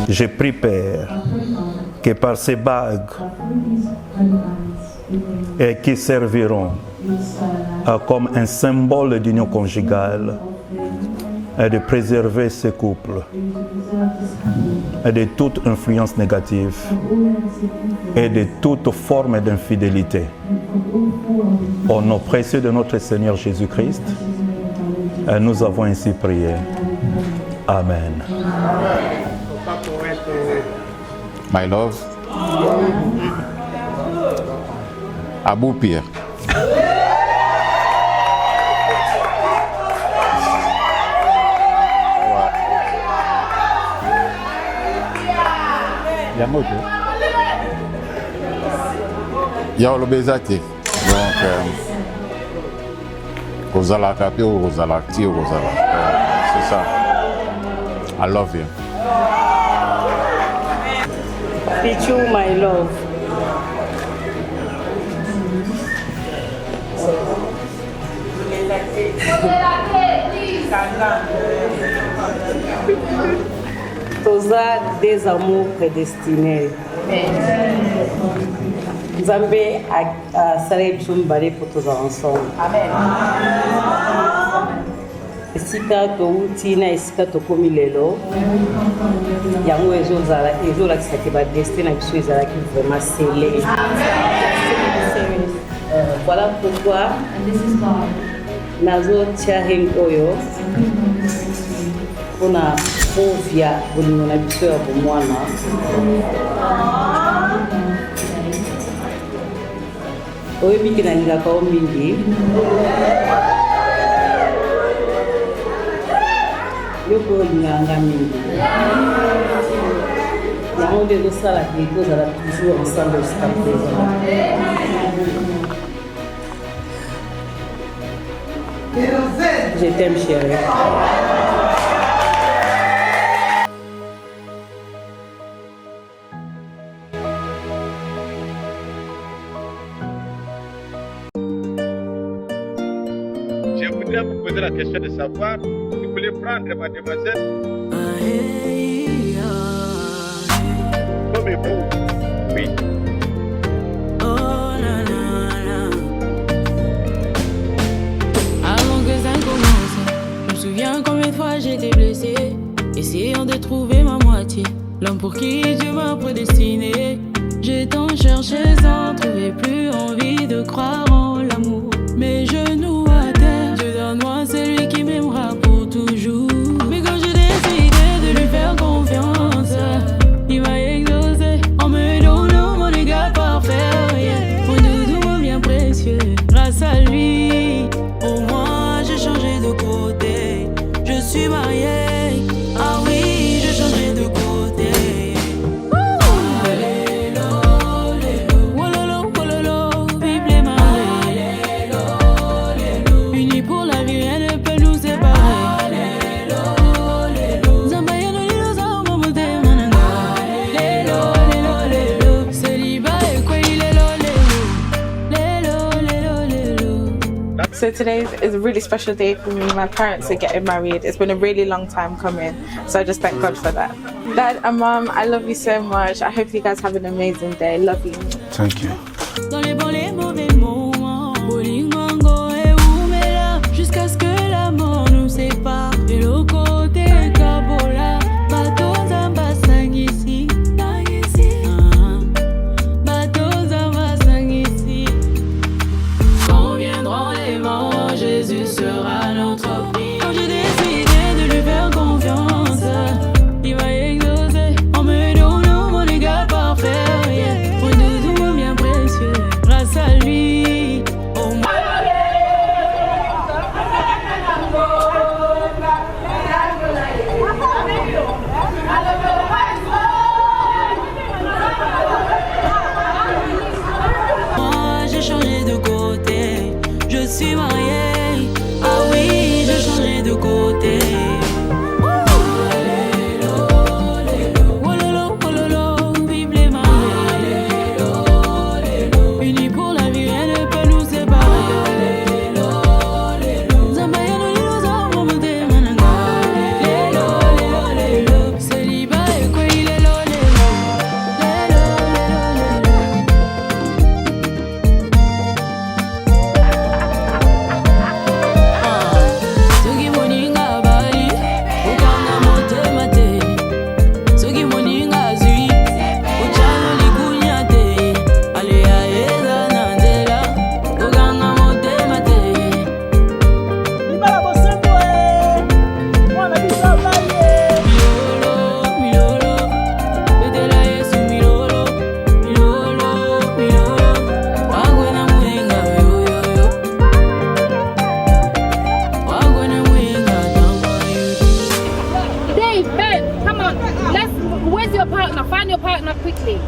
Je prie, Père, que par ces bagues et qui serviront comme un symbole d'union conjugale, et de préserver ces couples et de toute influence négative et de toute forme d'infidélité. Au nom précieux de notre Seigneur Jésus-Christ, nous avons ainsi prié. Amen. My love. Abou Pierre. Il y a le Bézati. Donc, Rosala Capé ou Rosala Ti ou Rosala. C'est ça. I love you. Pichu, my love. Toza des amours prédestinés. Nzambe a salé Bchumbale pour tous ensemble. Amen. Esika touti na esika tokomi lelo. Yango ezolakisa ke ba destin na biso ezalaki vraiment scellé. Voilà pourquoi nazo tia hengoyo mpona kovia bolingo na biso ya bomwana. Oyebiki nalingaka o mingi yoko olinganga mingi yango nde ezosala ke tozala toujours ensemble jusqu'à présent. Je t'aime, chérie. Je voudrais vous poser la question de savoir si vous voulez prendre mademoiselle comme époux. Oui. Combien de fois j'ai été blessée, essayant de trouver ma moitié, l'homme pour qui Dieu m'a prédestiné. J'ai tant cherché sans trouver, plus envie de croire en l'amour. Mes genoux à terre, Dieu donne-moi celui qui m'aimera pour toujours. Mais quand j'ai décidé de lui faire confiance, il m'a exaucé en me donnant mon égard parfait, yeah. Mon doudou bien précieux, grâce à lui, au moins j'ai changé de côté. Je suis mariée, ah oui, j'ai changé de côté. Allélo, lélo, wololo, wololo, vive les mariés. Allélo, lélo, unis pour la vie, rien ne peut nous séparer. Allélo, lélo, zambayano lilo zama mote mananga. Lélo, lélo, lélo, célibat et quoi il est lélo, lélo, lélo. So today is a really special day for me. My parents are getting married. It's been a really long time coming. So I just thank God for that. Dad and Mom, I love you so much. I hope you guys have an amazing day. Love you. Thank you. Dans les bons, les mauvais moments, Bolingongo et Oumela, jusqu'à ce que la mort nous sépare. Et le côté Kabola, bateau Zamba Sangisi, bateau Zamba Sangisi. Quand viendront les vents, Jésus sera notre prix. Quand j'ai décidé de lui faire confiance, il m'a exaucé en me donnant mon égard parfait, yeah. Mon doudou bien précieux, grâce à lui. Where's your partner? Find your partner quickly.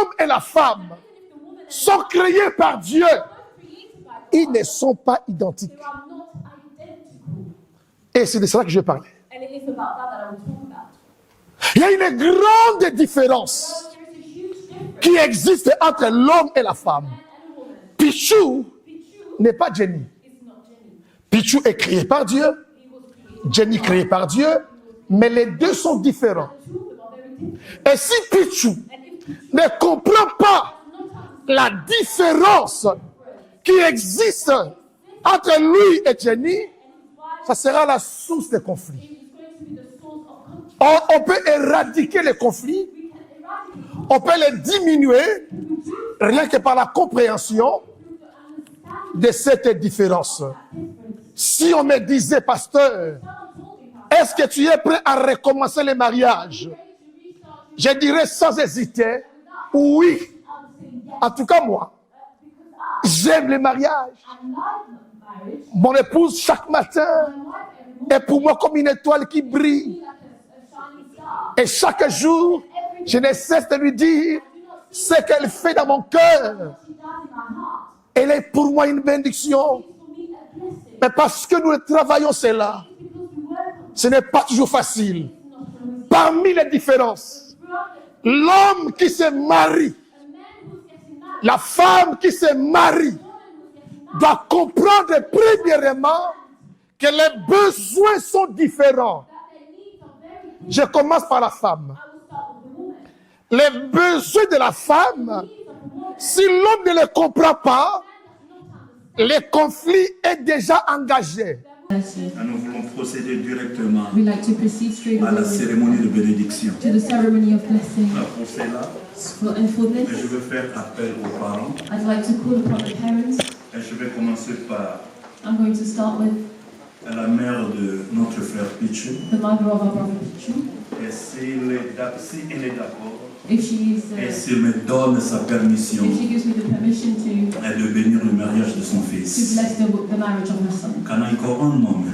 l'homme et la femme sont créés par Dieu, ils ne sont pas identiques. Et c'est de cela que je parlais. Il y a une grande différence qui existe entre l'homme et la femme. Pichou n'est pas Jenny. Pichou est créé par Dieu, Jenny créée par Dieu, mais les deux sont différents. Et si Pichou ne comprend pas la différence qui existe entre lui et Jenny, ça sera la source des conflits. On peut éradiquer les conflits, on peut les diminuer rien que par la compréhension de cette différence. Si on me disait, pasteur, est-ce que tu es prêt à recommencer le mariage? Je dirais sans hésiter, oui. En tout cas, moi, j'aime le mariage. Mon épouse, chaque matin, est pour moi comme une étoile qui brille. Et chaque jour, je ne cesse de lui dire ce qu'elle fait dans mon cœur. Elle est pour moi une bénédiction. Mais parce que nous travaillons cela, ce n'est pas toujours facile. Parmi les différences, l'homme qui se marie, la femme qui se marie, doit comprendre premièrement que les besoins sont différents. Je commence par la femme. Les besoins de la femme, si l'homme ne les comprend pas, le conflit est déjà engagé. Nous voulons procéder directement We like to proceed straight à la away cérémonie de bénédiction. to the ceremony of blessing. Pour cela, And for je this, veux faire appel aux parents I'd like to call upon the parents. et je vais commencer par I'm going to start with la mère de notre frère Pichou. the mother of our brother Pichu. Et s'il est d'accord, If she is, et s'il me donne sa permission if she gives me the permission to de bénir le mariage de son fils. bless the marriage of her son. Quand il y a un homme,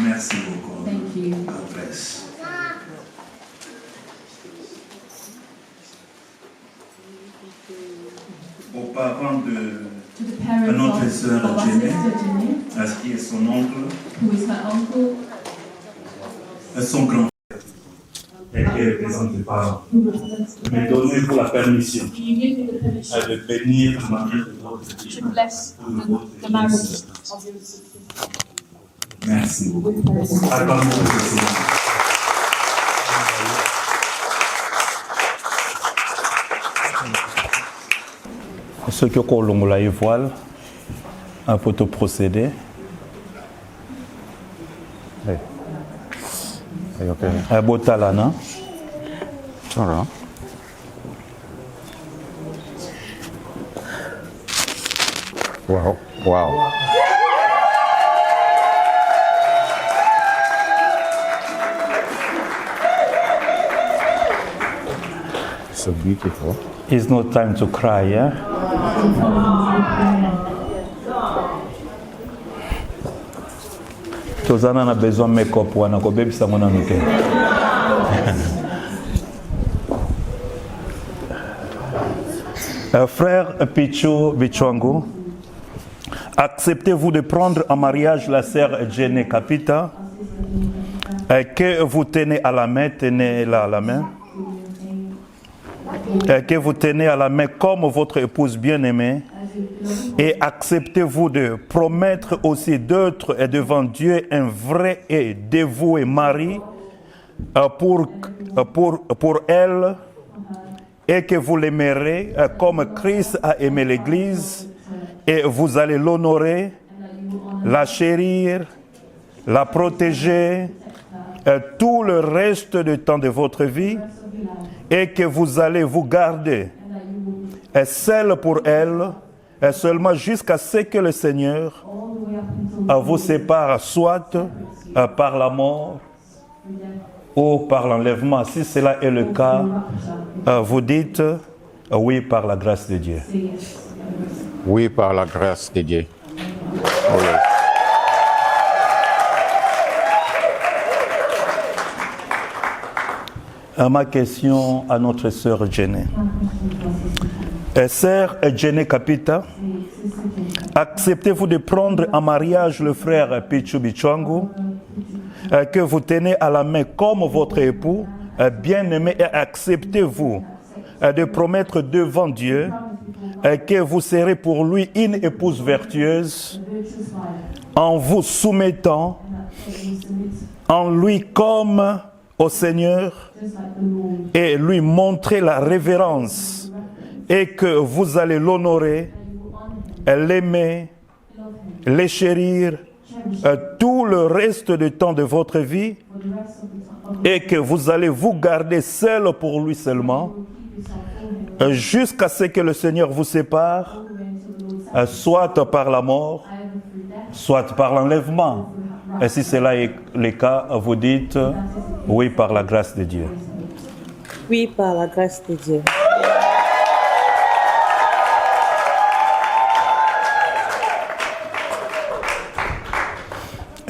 merci beaucoup. Thank you. Adresse. Aux parents To the de parents notre of sœur our Jenny, sister Jenny, à ce qui est son oncle, who is her uncle, et son grand frère, et qui représente les parents. Mais donnez-vous la permission de bénir le mariage de votre fils. to bless the marriage of your Merci beaucoup. Acclamons le Seigneur. Ceux qui ont la voile, pour te procéder. Okay. Botalana. Voilà. Wow. Wow. So beautiful. It's not time to cry, yeah? Tozana na besoin make-up wana ko bebisa mona nuke. Frère Pichou Bichwangu, acceptez-vous de prendre en mariage la sœur Jenny Kapita que vous tenez à la main, tenez-la à la main. Que vous tenez à la main comme votre épouse bien-aimée, et acceptez-vous de promettre aussi d'être devant Dieu un vrai et dévoué mari pour elle, et que vous l'aimerez comme Christ a aimé l'Église, et vous allez l'honorer, la chérir, la protéger tout le reste du temps de votre vie, et que vous allez vous garder seul pour elle, seulement jusqu'à ce que le Seigneur vous sépare soit par la mort ou par l'enlèvement. Si cela est le cas, vous dites oui par la grâce de Dieu. Oui, par la grâce de Dieu. Oh, yes. Ma question à notre sœur Jenny. Sœur Jenny Kapita, acceptez-vous de prendre en mariage le frère Pichu Bichwangu, que vous tenez à la main comme votre époux, bien-aimé, et acceptez-vous de promettre devant Dieu que vous serez pour lui une épouse vertueuse, en vous soumettant en lui comme au Seigneur, et lui montrer la révérence, et que vous allez l'honorer, l'aimer, les chérir tout le reste du temps de votre vie, et que vous allez vous garder seul pour lui seulement, jusqu'à ce que le Seigneur vous sépare, soit par la mort, soit par l'enlèvement. Et si cela est le cas, vous dites oui par la grâce de Dieu. Oui, par la grâce de Dieu.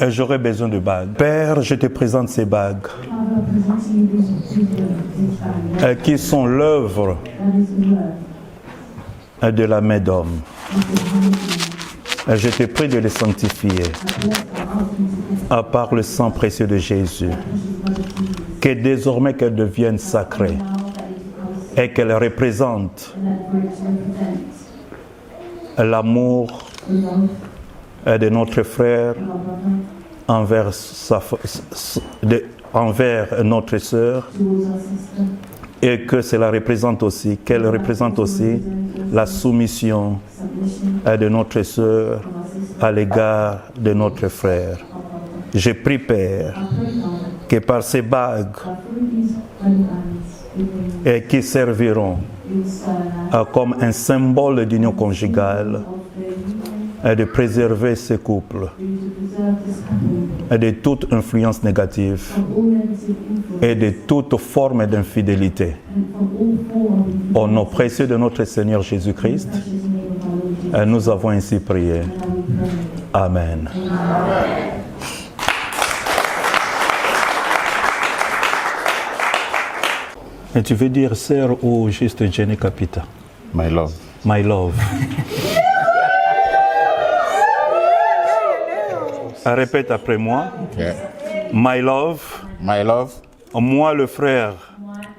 J'aurais besoin de bagues. Père, je te présente ces bagues qui sont l'œuvre de la main d'homme. Je te prie de les sanctifier par le sang précieux de Jésus, que désormais qu'elles deviennent sacrées et qu'elles représentent l'amour de notre frère envers notre sœur, et que cela représente aussi, qu'elle représente aussi la soumission de notre sœur à l'égard de notre frère. Je prie, Père, que par ces bagues qui serviront comme un symbole d'union conjugale, de préserver ce couple de toute influence négative et de toute forme d'infidélité. Au nom précieux de notre Seigneur Jésus-Christ, nous avons ainsi prié. Amen. Et tu veux dire sœur ou juste Jenny Kapita? My love. My love. Répète après moi. Okay. My love. My love. Moi le frère.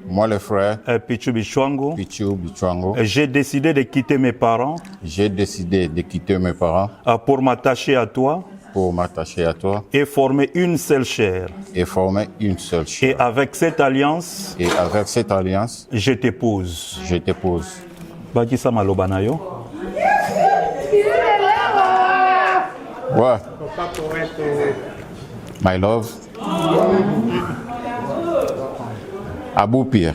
Moi le frère. Pichu Bichwangu. Pichu Bichwangu. J'ai décidé de quitter mes parents. J'ai décidé de quitter mes parents. Pour m'attacher à toi. Pour m'attacher à toi. Et former une seule chair. Et former une seule chair. Et avec cette alliance. Et avec cette alliance. Je t'épouse. Je t'épouse. Bakisa maloba na yo. Ouais. My love. Abou Pierre.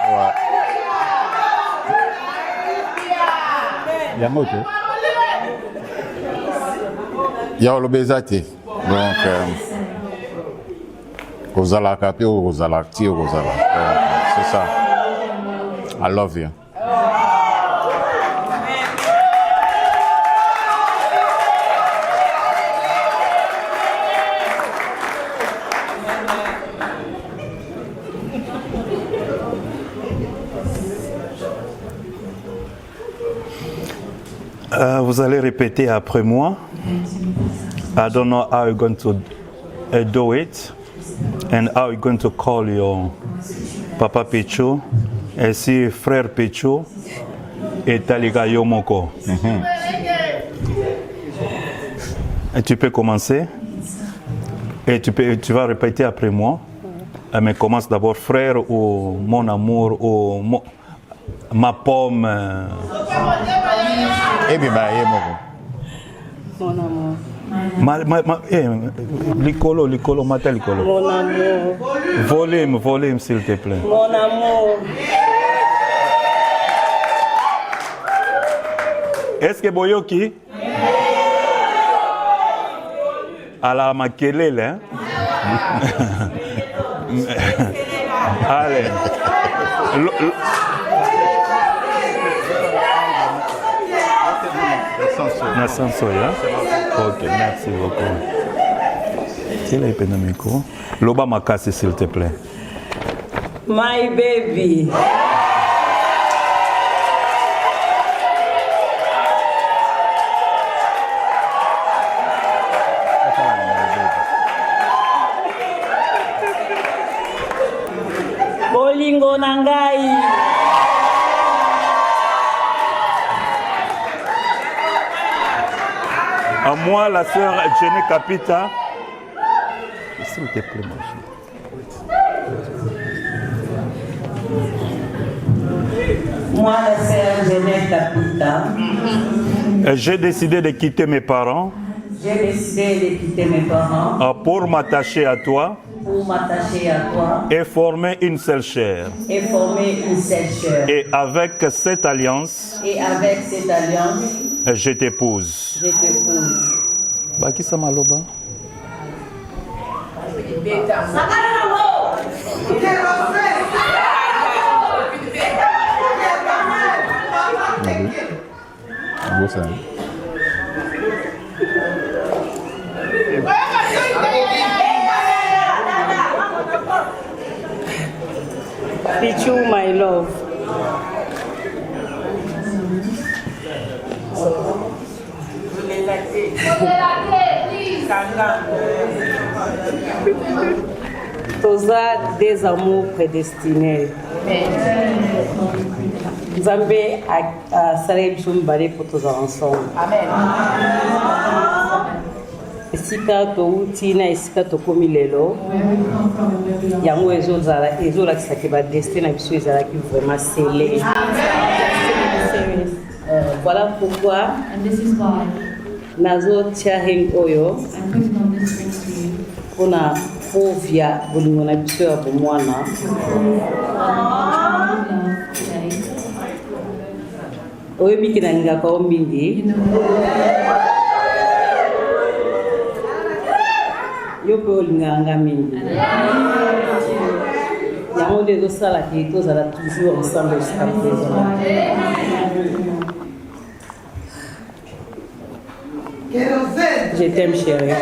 Ouais. Yango te. Ya olobezate. Donc kozala kape ou kozala ti ou kozala. C'est ça. I love you. Vous allez répéter après moi. I don't know how you're going to do it and how you're going to call your Papa Pichu. Et si frère Pichu et Taliga Yomoko. Et tu peux commencer. Et tu vas répéter après moi. Mais commence d'abord frère ou mon amour ou ma pomme. Mon amour. Licolo, mata licolo. Mon amour. Volume, s'il te plaît. Mon amour. Est-ce que Boyoki? À la makelele, hein? Allez. Na sanso, ya? Ok, merci beaucoup. S'il a le micro. Loba Makasi, s'il te plaît. My baby. Bolingo Nangai. À moi, la sœur Jenny Kapita. S'il te plaît, mon chéri. Moi, la sœur Jenny Kapita. J'ai décidé de quitter mes parents J'ai décidé de quitter mes parents pour m'attacher à toi pour m'attacher à toi et former une seule chair. et former une seule chair. Et avec cette alliance, Et avec cette alliance, je t'épouse. je t'épouse. Baki Samaloba. Pichu, my love. Toza des amours prédestinés. Nzambe a salé biso mibale po tozala ensemble. Esika touti na esika tokomi lelo yango ezolakisaki badestin na biso ezalaki vraiment scellé. Voilà pourquoi And this is why nazotia ring oyo I'm putting on this ring to you. mpona ovia bolingo na biso ya bomwana Love today. oyebiki nalingaka o mingi yo mpe olingaka mingi yango nde ezosalaki tozala toujours ensemble jusqu'à présent. Je t'aime, chérie.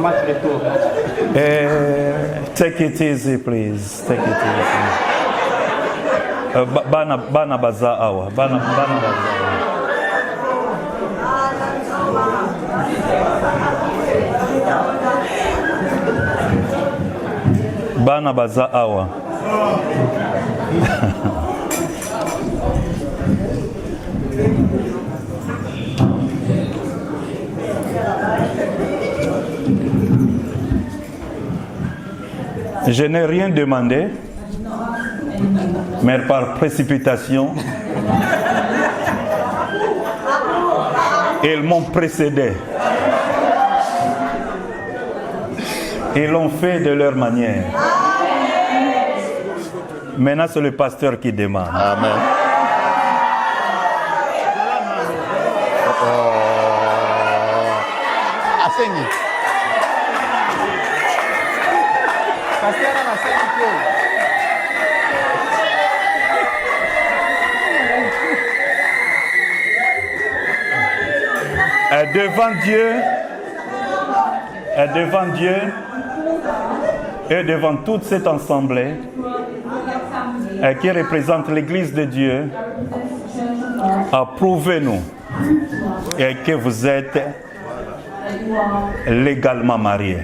Match retour. Take it easy, please. Take it easy. Bana baza awa. Bana baza awa. Bana baza awa. Je n'ai rien demandé, mais par précipitation, ils m'ont précédé. Ils l'ont fait de leur manière. Maintenant, c'est le pasteur qui demande. Amen. Asengi. Devant Dieu et devant toute cette assemblée qui représente l'Église de Dieu, prouvez-nous que vous êtes légalement mariés.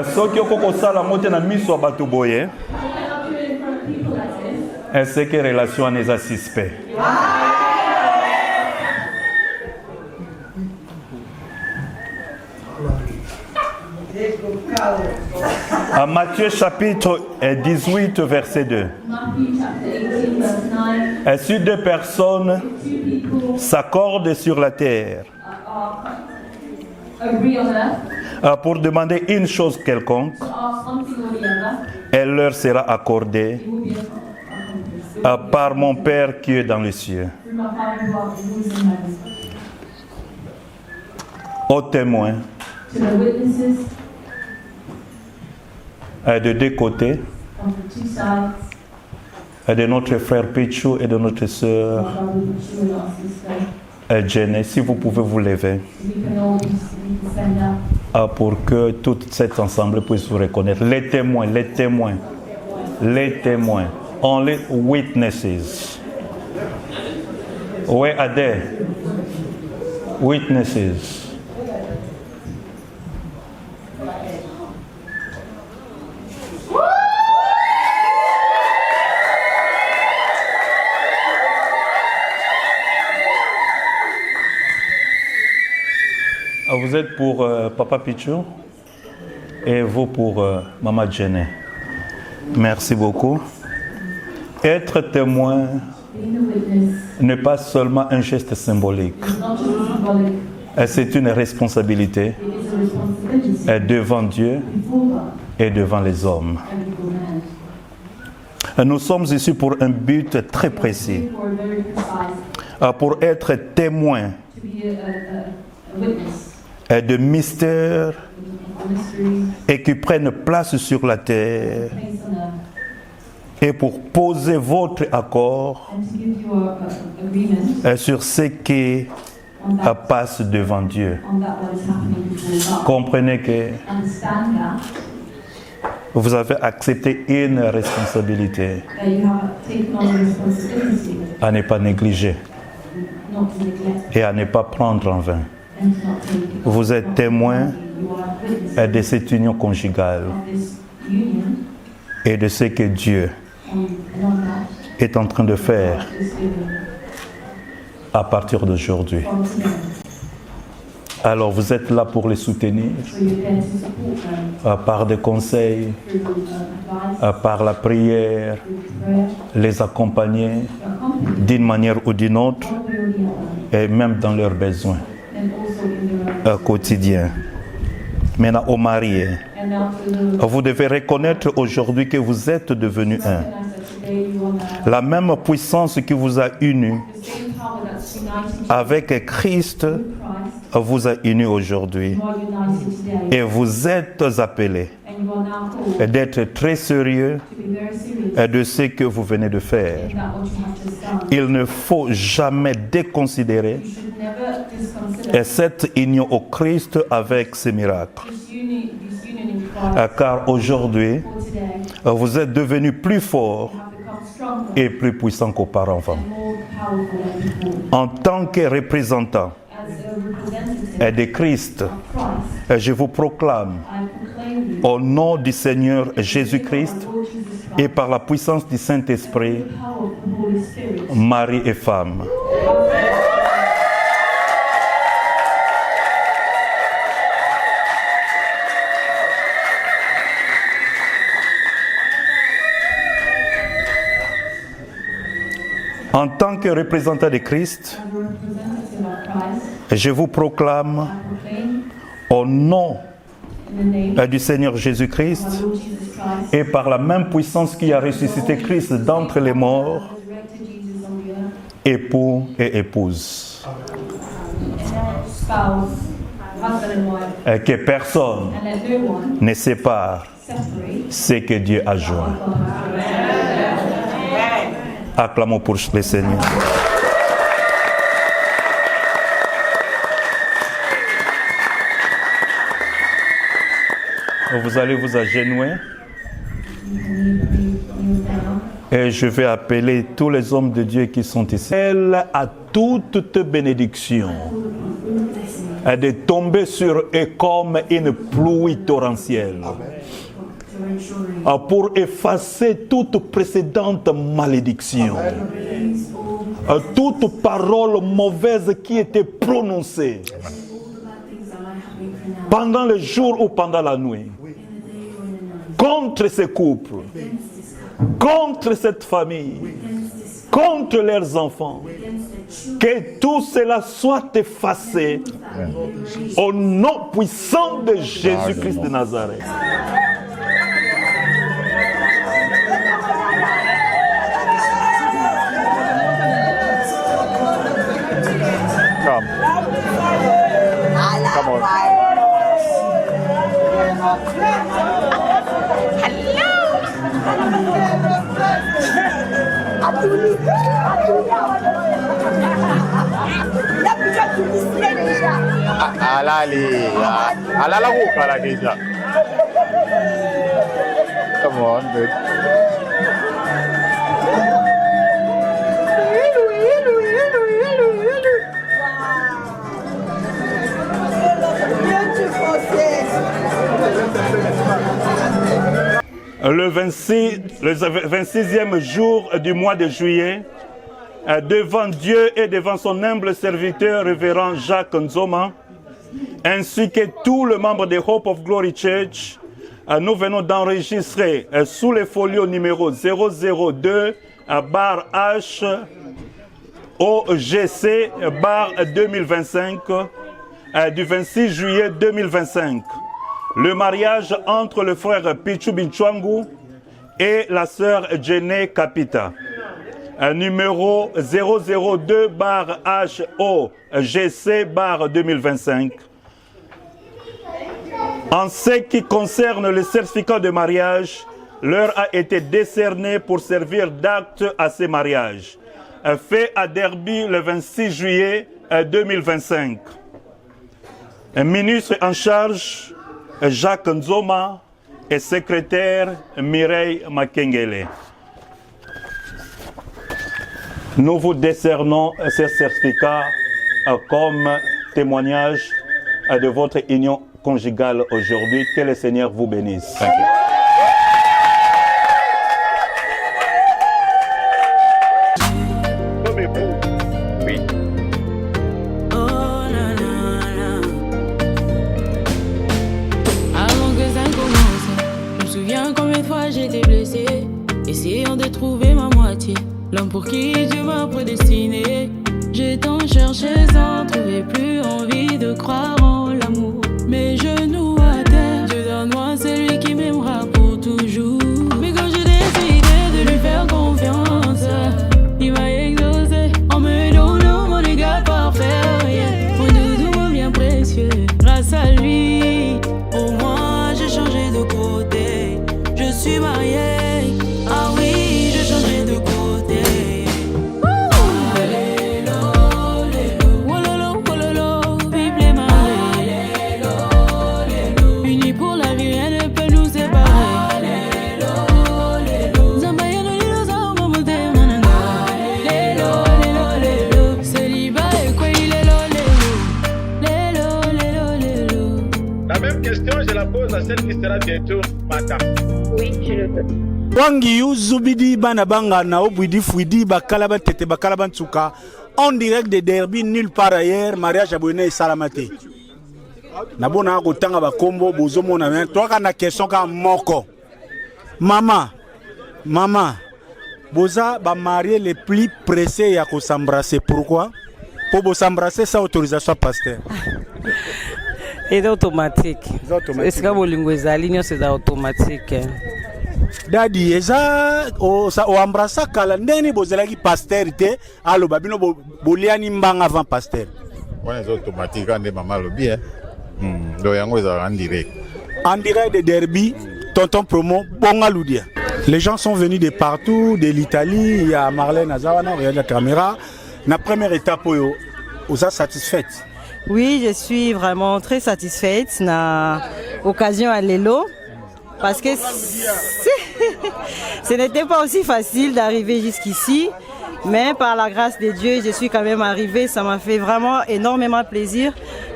soki okokosala mo te na miso ya bato boye eseke relation wana eza suspect. À Matthieu chapitre 18 verset 2. Et si deux personnes s'accordent sur la terre pour demander une chose quelconque, elle leur sera accordée par mon Père qui est dans les cieux. Aux témoins de deux côtés, de notre frère Pichou et de notre sœur Jenny, si vous pouvez vous lever pour que toute cette ensemble puisse vous reconnaître. Les témoins, les témoins, les témoins, only witnesses. Where are they? Witnesses. Vous êtes pour Papa Pichou et vous pour Maman Jenny. Merci beaucoup. Être témoin n'est pas seulement un geste symbolique. C'est une responsabilité devant Dieu et devant les hommes. Nous sommes ici pour un but très précis. Pour être témoin de mystères et qui prennent place sur la terre et pour poser votre accord sur ce qui passe devant Dieu. Comprenez que vous avez accepté une responsabilité à ne pas négliger et à ne pas prendre en vain. Vous êtes témoin de cette union conjugale et de ce que Dieu est en train de faire à partir d'aujourd'hui. Alors vous êtes là pour les soutenir par des conseils, par la prière, les accompagner d'une manière ou d'une autre et même dans leurs besoins quotidiens. Maintenant, aux mariés, vous devez reconnaître aujourd'hui que vous êtes devenus un. La même puissance qui vous a unis avec Christ vous a unis aujourd'hui. Et vous êtes appelés d'être très sérieux de ce que vous venez de faire. Il ne faut jamais déconsidérer cette union au Christ avec ses miracles. Car aujourd'hui, vous êtes devenus plus forts et plus puissants qu'auparavant. En tant que représentant de Christ, je vous proclame au nom du Seigneur Jésus-Christ et par la puissance du Saint-Esprit, mari et femme. En tant que représentant de Christ, je vous proclame au nom du Seigneur Jésus-Christ et par la même puissance qui a ressuscité Christ d'entre les morts, époux et épouse. Que personne ne sépare ce que Dieu a joint. Acclamons pour le Seigneur. Vous allez vous agenouiller. Et je vais appeler tous les hommes de Dieu qui sont ici. Elle a toute bénédiction de tomber sur eux comme une pluie torrentielle. Pour effacer toute précédente malédiction. Toute parole mauvaise qui était prononcée pendant le jour ou pendant la nuit contre ces couples, contre cette famille, contre leurs enfants, que tout cela soit effacé au nom puissant de Jésus-Christ de Nazareth. Come. Come on. Alala kukala deja. Come on, dude. Le 26e jour du mois de juillet, devant Dieu et devant son humble serviteur révérend Jacques Nzoma, ainsi que tous les membres de Hope of Glory Church, nous venons d'enregistrer sous les folios numéro 002 /H OGC 2025 du 26 juillet 2025. Le mariage entre le frère Pichu Binchwangu et la sœur Jenny Kapita. Numéro 002/H OGC 2025. En ce qui concerne le certificat de mariage, leur a été décerné pour servir d'acte à ces mariages. Fait à Derby le 26 juillet 2025. Ministre en charge, Jacques Nzoma, et secrétaire Mireille Makengele. Nous vous décernons ce certificat comme témoignage de votre union conjugale aujourd'hui. Que le Seigneur vous bénisse. Thank you. Oui. Oh là là là. Avant que ça commence, je me souviens combien de fois j'ai été blessée, essayant de trouver ma moitié, l'homme pour qui Dieu m'a prédestiné. J'ai tant cherché sans trouver, plus envie de croire en l'amour. Mes genoux à terre, Dieu donne-moi celui qui m'aimera pour toujours. Mais quand j'ai décidé de lui faire confiance, il m'a exaucé en me donnant mon égal parfait, yeah. Mon doudou bien précieux. Grâce à lui, au moins j'ai changé de côté. Je suis mariée, ah oui, j'ai changé de côté. Unis pour la vie, rien ne peut nous séparer. La même question, je la pose à celle qui sera bientôt madame. Oui, je le veux. Wangi Zubidi Banabanga na Obwidi Fouidi Bakalaba Tete Bakalaba Tsuka en direct de Derby nulle part ailleurs, mariage abonné et salamate. Nabona Kotanga Bakombo Bozomo na toi kana question ka moko. Maman Boza ba marié les plus pressés à s'embrasser. Pourquoi? Pour s'embrasser sans autorisation pasteur. C'est automatique. Est-ce que vous l'ingouezali, c'est automatique. Dadi eza o embrassa kala ndeni bozelaki pasteur te alo babino boliani mbanga avant pasteur. On est automatique quand maman le bien. Do yango eza en direct. En direct de Derby, tonton promo bonga ludia. Les gens sont venus de partout, de l'Italie, il y a Marlène Azawana, regarde la caméra. La première étape vous a satisfaite? Oui, je suis vraiment très satisfaite na occasion à Lelo. Parce que ce n'était pas aussi facile d'arriver jusqu'ici, mais par la grâce de Dieu, je suis quand même arrivée. Ça m'a fait vraiment énormément plaisir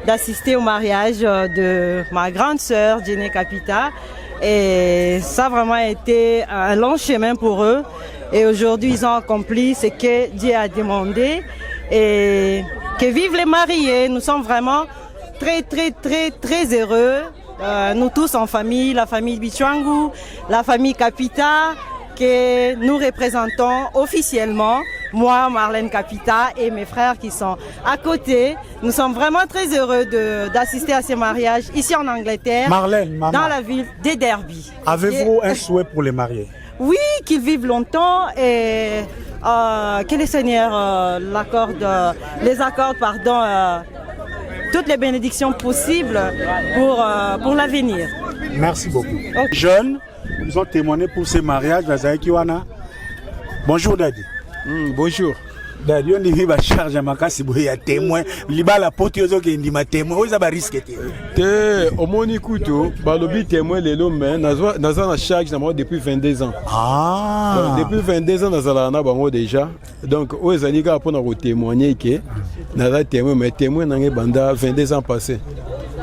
d'assister au mariage de ma grande sœur, Jenny Capita. Et ça a vraiment été un long chemin pour eux. Et aujourd'hui, ils ont accompli ce que Dieu a demandé. Et que vivent les mariés. Nous sommes vraiment très, très, très, très heureux. Nous tous en famille, la famille Bichwangu, la famille Capita, que nous représentons officiellement. Moi, Marlène Capita et mes frères qui sont à côté. Nous sommes vraiment très heureux d'assister à ces mariages ici en Angleterre. Marlène, maman, dans la ville de Derby. Avez-vous un souhait pour les mariés? Oui, qu'ils vivent longtemps et que le Seigneur les accorde, toutes les bénédictions possibles pour l'avenir. Merci beaucoup. Okay. Jeunes, ils ont témoigné pour ces mariages. Bonjour Daddy. Bonjour. Daddy, on dit que charge à ma casse, il y a témoin. Il y a la pote qui dit ma témoin. Où est-ce que risque? Au mon écoute, le témoin les l'homme, nous avons charge depuis 22 ans. Ah. Donc, depuis 22 ans, nous avons déjà. Donc, où est-ce que nous avons témoigné que nous avons témoin, mais témoin dans les 22 ans passés.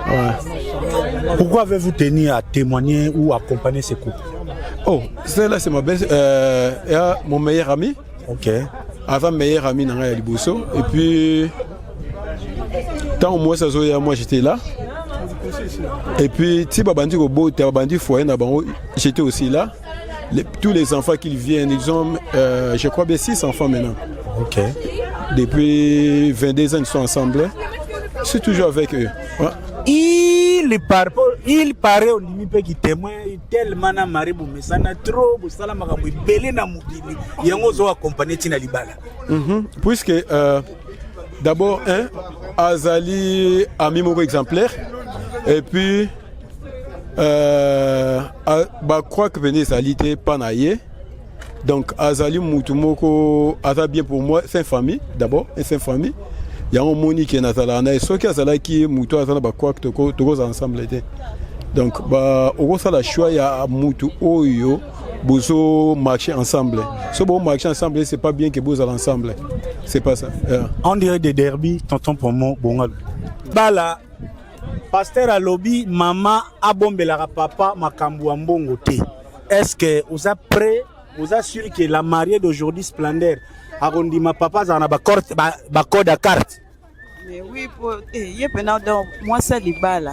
Ouais. Pourquoi avez-vous tenu à témoigner ou accompagner ces couples? Oh, celle-là, c'est mon meilleur ami. Ok. Avant meilleur ami dans la Liboso. Et puis, tant moi, j'étais là. Et puis, si Babandi foyer, j'étais aussi là. Tous les enfants qui viennent, ils ont, je crois, 6 enfants maintenant. Ok. Depuis 22 ans, ils sont ensemble. Je suis toujours avec eux. Ouais. Il paraît au limite qui témoigne tellement na maribu mais ça n'a trop bu sala makambo belé na mudili yango zo accompagner tina libala. Puisque d'abord Azali ami moko exemplaire et puis crois que venez Azali te panaye. Donc Azali mutu moko ata bien pour moi, c'est une famille d'abord, c'est une famille. Il y a un moni qui est nazala na so qui azala qui mutu azala ba quoi que toko ensemble était. Donc au ça la choix il y a mutu oyo bozo marcher ensemble. So bon marcher ensemble c'est pas bien que vous allez ensemble. C'est pas ça. On dirait des derby tonton pomo bongal. Bala pasteur à lobby maman abombela papa makambu ambongo te. Est-ce que vous êtes prêt, vous assurez que la mariée d'aujourd'hui Splendeur arondi ma papa za na ba code à carte? Mais oui, moi c'est libala.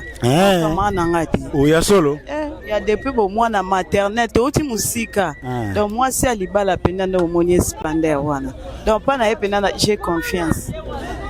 Oh, ya solo. Il y a depuis moi na maternelle, tu musika. Donc moi c'est libala pendant au monier Splendeur wana. Donc pas na pendant j'ai confiance.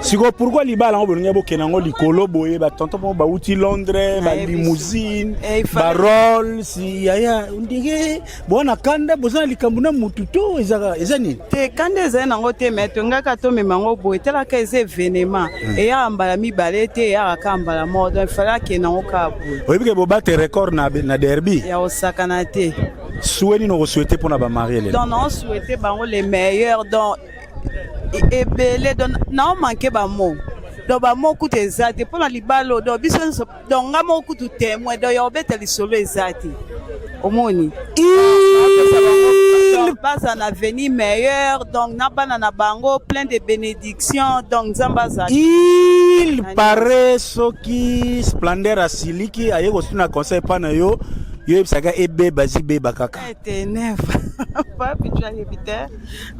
Siko pourquoi libala on bolinga bokenango likolo boye ba tonton ba uti Londres, ba limousine, ba Rolls, si ya ndige bona kanda bozana likambuna mututo ezani. Te kanda ezana ngo te meto ngaka to memango boye tela ka eze événement. Et ya ambala mi balete ya akambala mode il fallait que na okabu. Oui que bo battre record na derby. Ya osakana te. Souhaitez nous souhaiter pour na ba marier les. Donc on souhaiter bango les meilleurs donc et belé donc non manquer ba mot. Donc ba mot coûte exact pour la libalo donc biso donc nga mot coûte témoin donc yo bete li solo exact. Omoni. Il passe un avenir meilleur, donc na bango plein de bénédictions, donc Zambaza. Il paraît ce qui Splendeur à Siliki, aye ko suna conseil pana yo saka ebe bazibe bakaka. Ténèbres. Pas pituan éviter.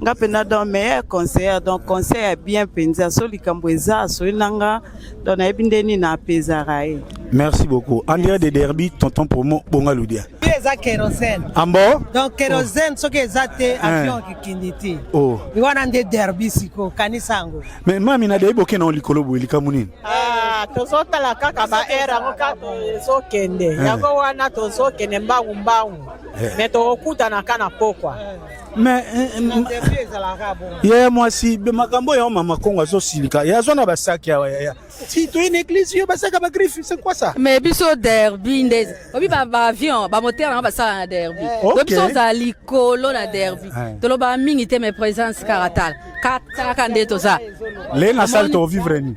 Nga pena dans meilleur conseil, donc conseil est bien penza so likambweza so inanga donc na ebindeni na pezarai. Merci beaucoup. En dirait des derby tonton promo bongaludia. Eza kérosène. Ambo? Donc kérosène ce que ezate avion kikinditi. Oh. We wana nde derby siko kanisango. Mais mami na de boke na likolo bo likamunini. Ah, tozotala kaka ba era ngoka so kende. Yango wana tozo kende mbangu. Mais tokuta na kana pokwa. Mais yeah, moi si makambo ya mama Kongo zo silika. Ya zona basaki ya. Si tu une église yo basaka ba griffe, c'est quoi ça? Mais biso derby ndez. Obi ba avion, ba moteur na basaka na derby. Biso za likolo na derby. Toloba mingi te mes présence karatal. Kaka ndeto za. Les na salle to vivre ni.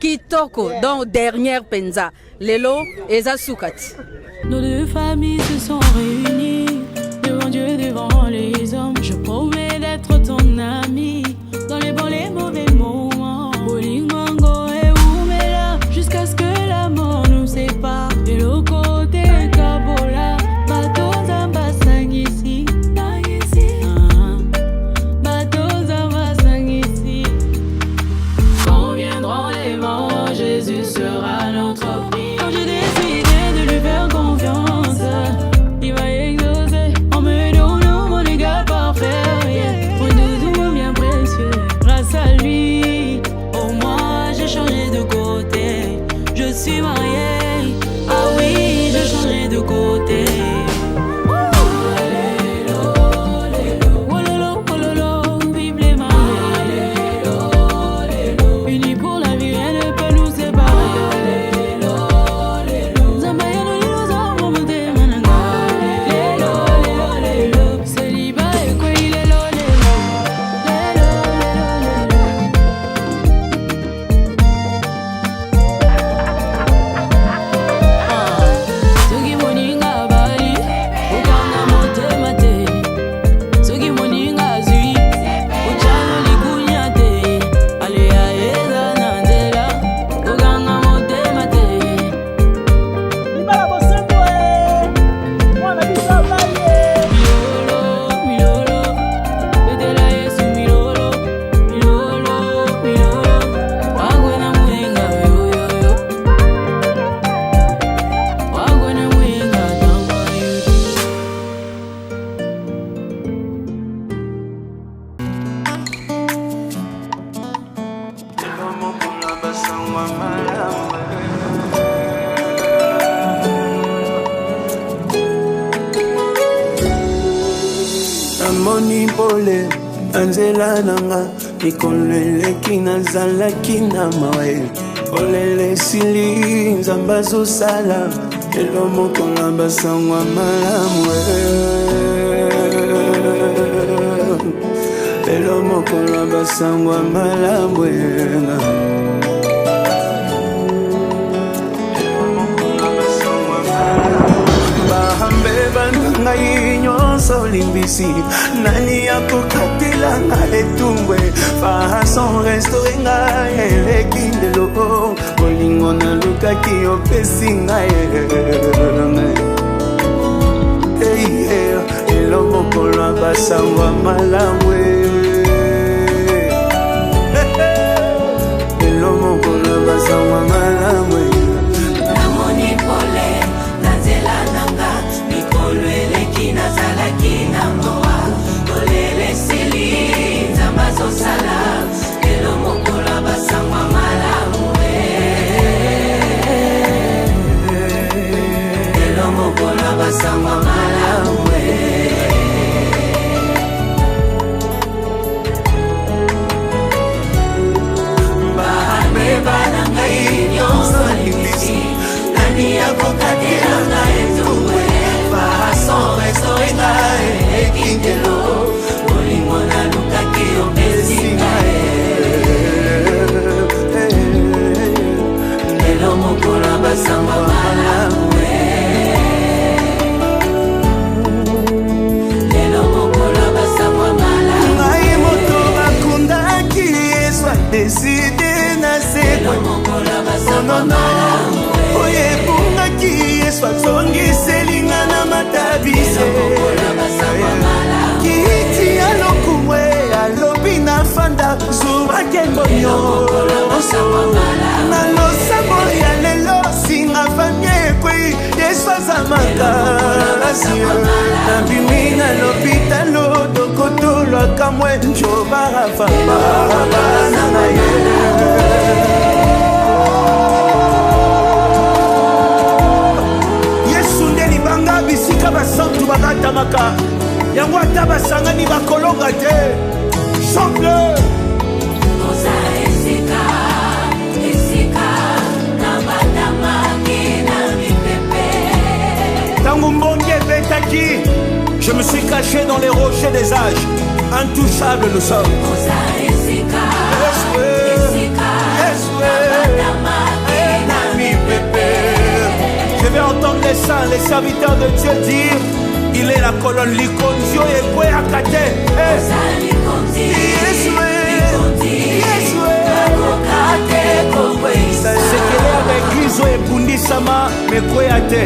Kitoko donc dernière penza. Lelo eza sukati. Nos deux familles se sont réunies devant Dieu, devant les hommes. Je promets d'être ton ami dans les bons, les mauvais moments. Bolingongo et Oumela jusqu'à Amoni pole anzela nanga mikoleleki nazalaki na mawe olele sili nzambazo sala elo mokola basangwa malamu elo mokola basangwa malamu ngai nyonso limbisi nani akokatela ngai etumbwe fason restore ngai eleki ndelo bolingo nalukaki opesi ngai elo mokolo basangwa malamu elo mokolo basangwa malamu namoni pole nazela nanga oleleki nazalaki na moa olele sili nzambazo sala elo mokola basangwa malamu elo mokola basangwa malamu bahame bana ngai nyonso limisi nani akokatela ngai etuwe fason restore ngai ekingelo bolingo nalukaki opesi ngai lelo mokolo basangwa malamu lelo mokolo basangwa malamu ngai moto bakundaki yesu adeside na sekwe oyo ebungaki yesu azongiselinga na matabise kiti ya lokumwe alobi na fanda zubake mbonyo na losambo ya lelo singa fami ekwei yesu aza makasi na bimi na lopitalo dokotolwaka mwe njobarafabana na ye bisika basantu bakatamaka yango ata basangani bakolonga te chambre oza esika esika na batamaki na mipepe tango mbongi ebetaki je me suis caché dans les rochers des âges intouchables nous sommes oza esika esika na batamaki na mipepe. Je vais entendre les saints, les serviteurs de Dieu dire il est la colonne likondio et kwe akate. Sekele avec Izo et Bundisama me kwe ate.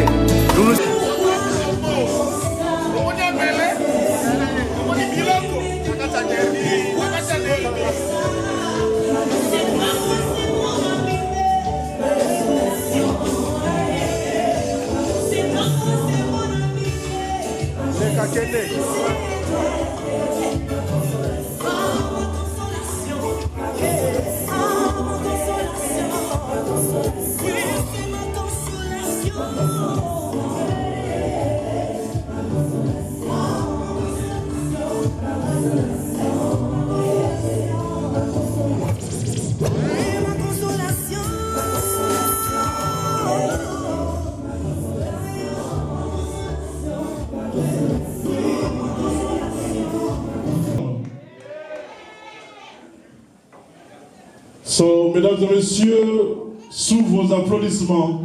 So, mesdames et messieurs, sous vos applaudissements,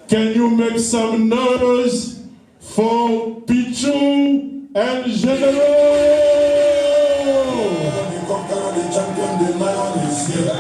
can you make some noise for Pichu and General? The champion, the lion is here.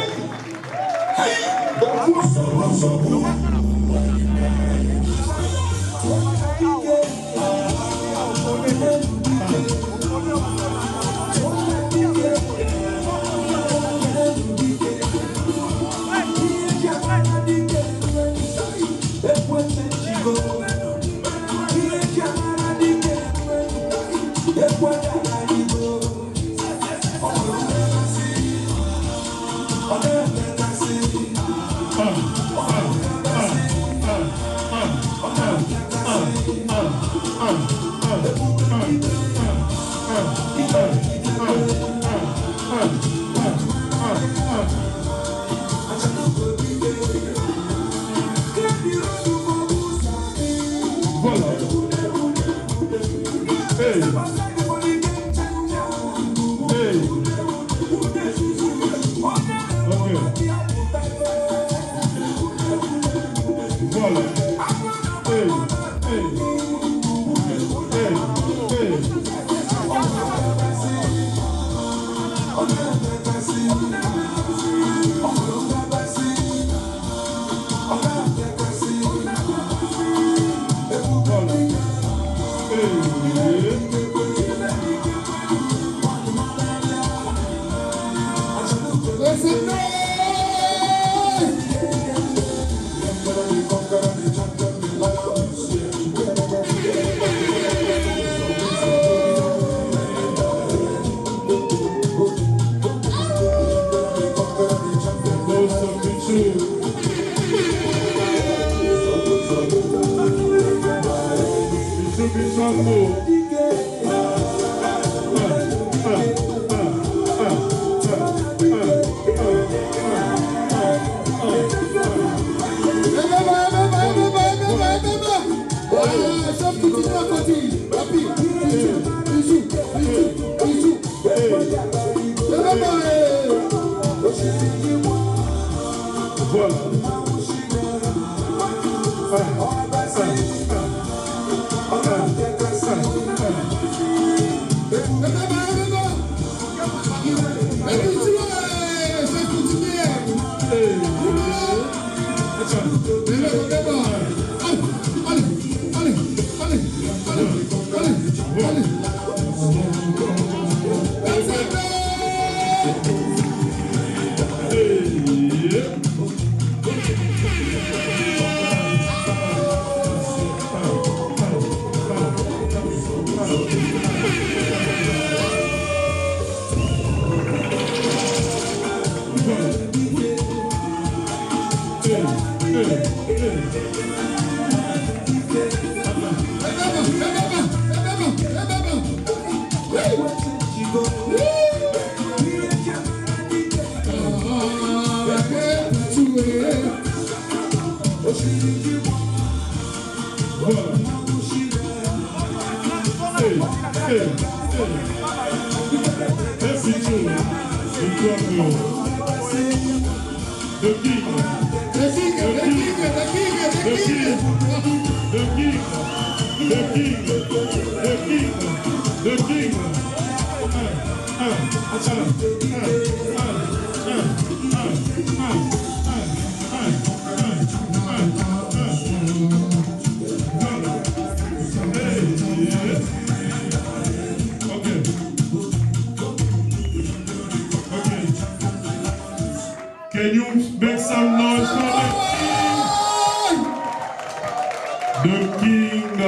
Can you make some noise for the King,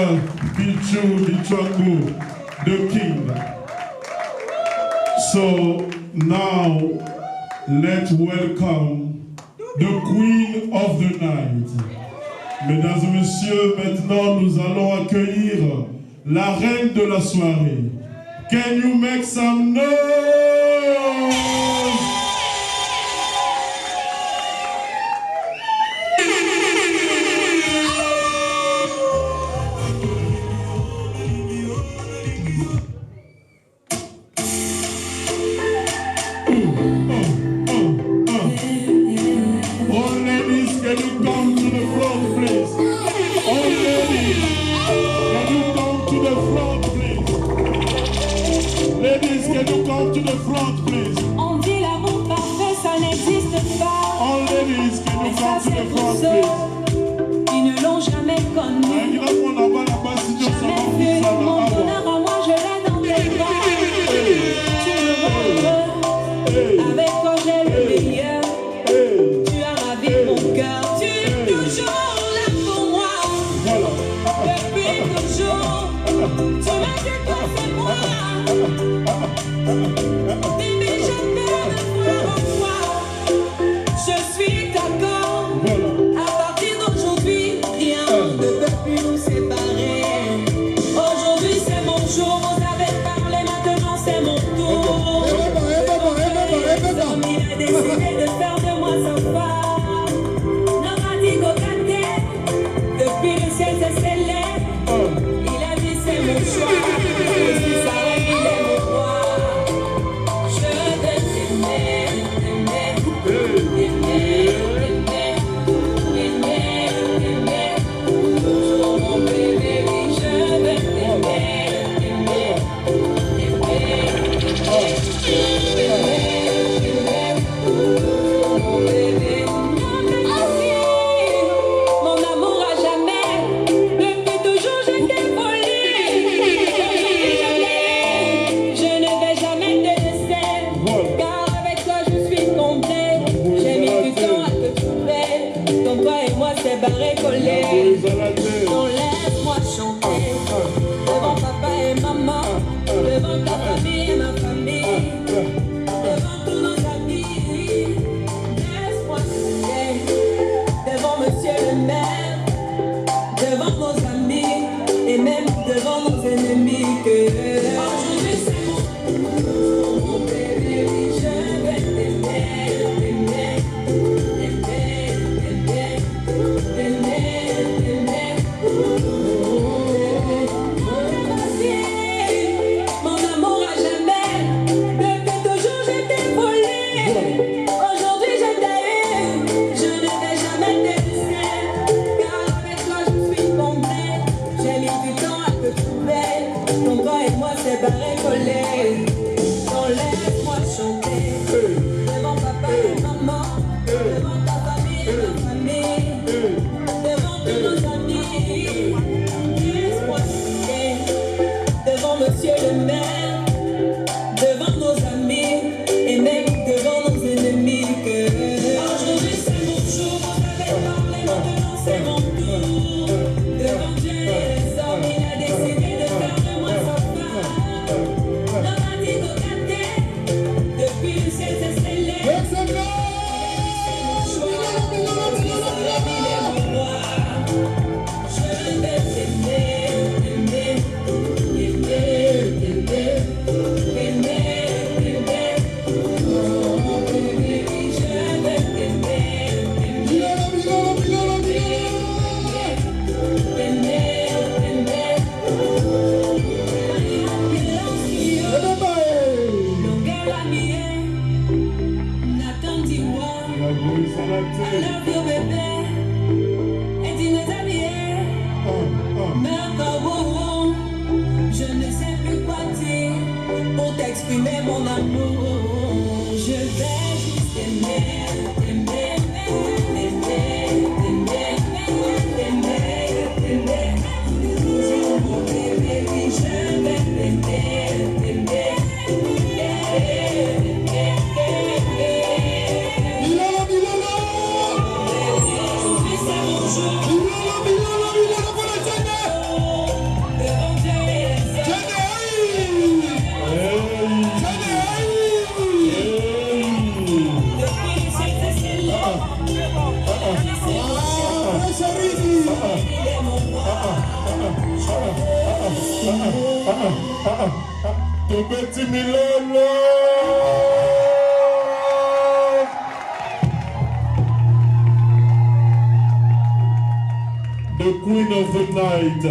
Pichu Bichwangu, the King. So now let's welcome the Queen of the Night. Mesdames et messieurs, maintenant nous allons accueillir la reine de la soirée. Can you make some noise? On dit l'amour parfait, ça n'existe pas. Mais ça c'est pour ceux qui ne l'ont jamais connu. Jamais vu mon bonheur à moi, je l'ai dans tes bras. Tu me rends heureux, avec toi j'ai le meilleur. Tu as ravi mon cœur, tu es toujours là pour moi. Depuis toujours, tu m'as dit toi c'est moi. Bébé, je peux me voir en toi. Je suis d'accord. À partir d'aujourd'hui, rien ne peut plus nous séparer. Aujourd'hui, c'est mon jour. Vous avez parlé, maintenant c'est mon tour. Il a décidé de faire de moi sa femme. Non, m'a dit depuis le ciel c'est célèbre. Il a dit c'est mon choix. Aussi ça, il est mon roi. love you, bébé. Et tu me t'habiller. Mais encore, je ne sais plus quoi dire pour t'exprimer mon amour. Je vais juste t'aimer, t'aimer, t'aimer, t'aimer, t'aimer, t'aimer. Mon bébé, oui, je vais t'aimer, t'aimer. Ton petit Milano. The Queen of the Night.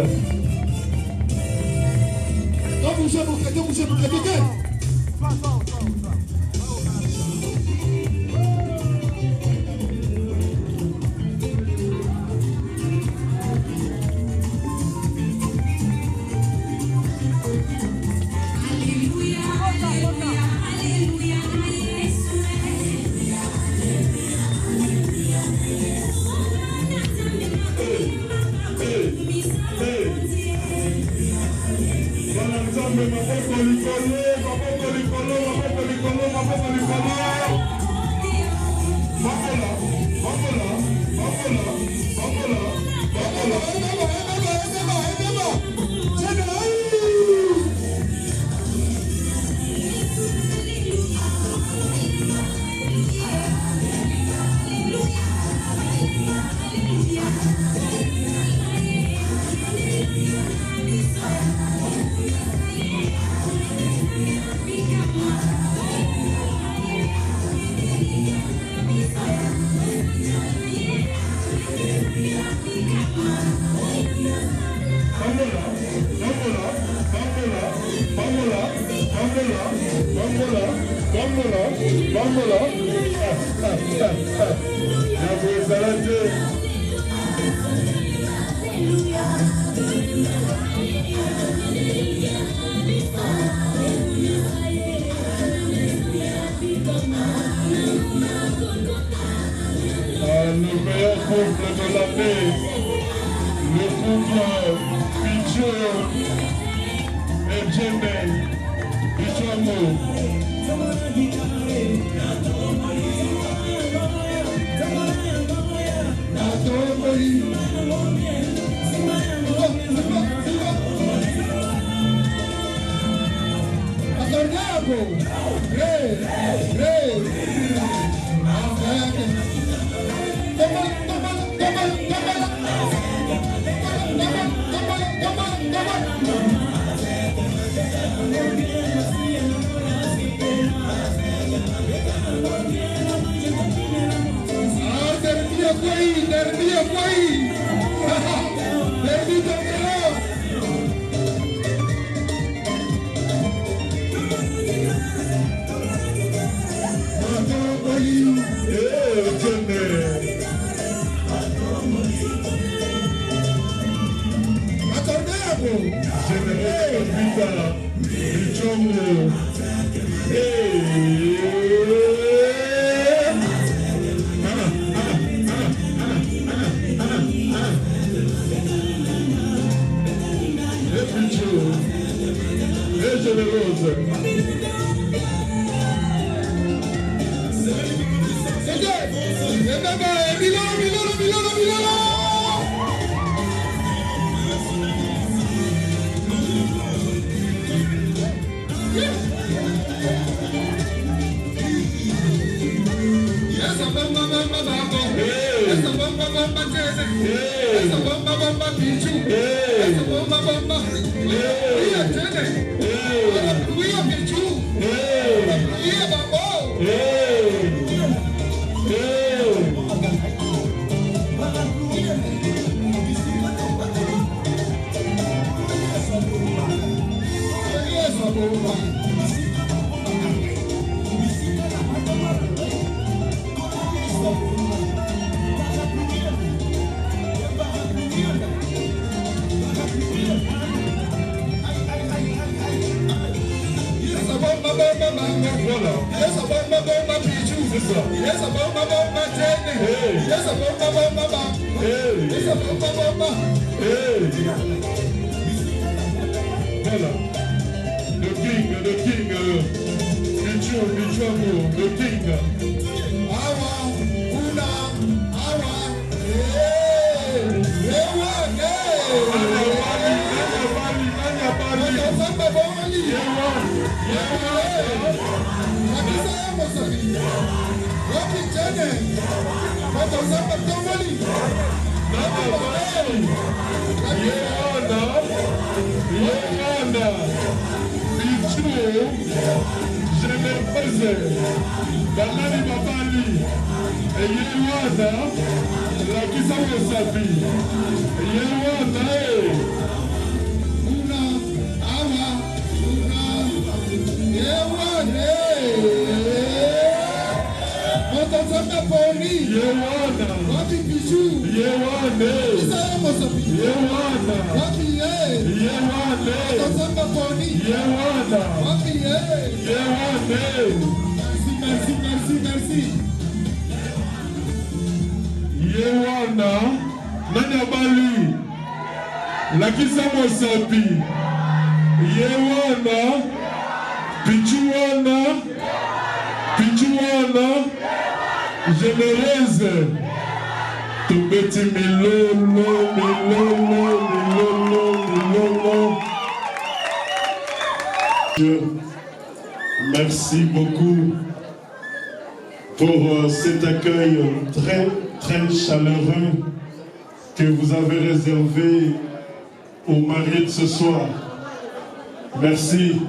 Don't bougez, Le meilleur couple de l'année, le couple Pichou et Jenny, Pichou Amour. Voilà. Le king, Pichu, le king. Awa, una, awa, Merci. Yewana, Nanya Bali, Lakisa Mosapi, Yewana, Pichuana, Généreuse, Toubeti Milolo. Merci beaucoup pour cet accueil très chaleureux que vous avez réservé aux mariés de ce soir. Merci.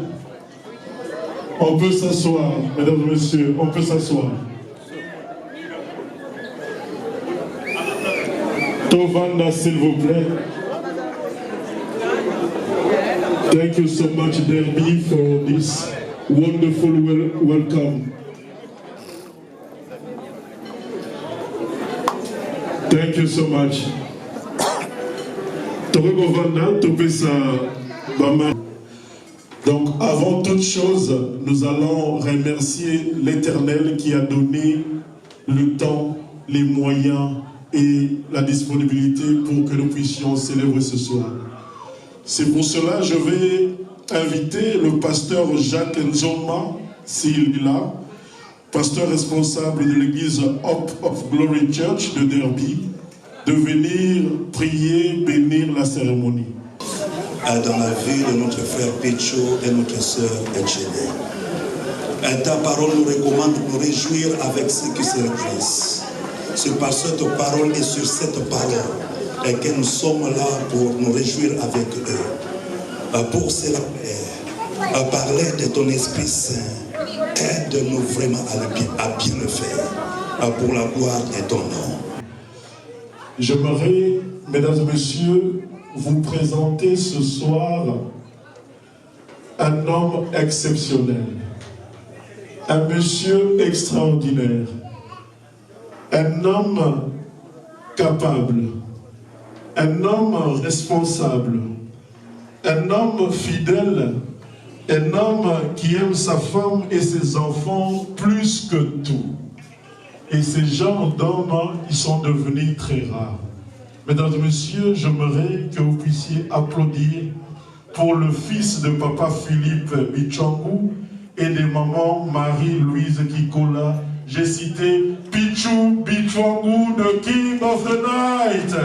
On peut s'asseoir, mesdames et messieurs, on peut s'asseoir. Tovanda, s'il vous plaît. Thank you so much, Derby, for this wonderful welcome. Thank you so much. Donc, avant toute chose, nous allons remercier l'Éternel qui a donné le temps, les moyens et la disponibilité pour que nous puissions célébrer ce soir. C'est pour cela que je vais inviter le pasteur Jacques Nzoma, s'il est là, pasteur responsable de l'église Hope of Glory Church de Derby, de venir prier, bénir la cérémonie. Dans la vie de notre frère Pichu et notre sœur Echene. Ta parole nous recommande de nous réjouir avec ceux qui se réjouissent. C'est par cette parole et sur cette parole que nous sommes là pour nous réjouir avec eux. Pour cela, Père, parler de ton Esprit Saint, aide-nous vraiment à bien le faire, pour la gloire de ton nom. J'aimerais, mesdames et messieurs, vous présenter ce soir un homme exceptionnel, un monsieur extraordinaire, un homme capable, un homme responsable, un homme fidèle, un homme qui aime sa femme et ses enfants plus que tout. Et ces genres d'hommes, ils sont devenus très rares. Mesdames et messieurs, j'aimerais que vous puissiez applaudir pour le fils de papa Philippe Bichangou et de maman Marie-Louise Kikola. J'ai cité Pichu Bichangou, the King of the Night.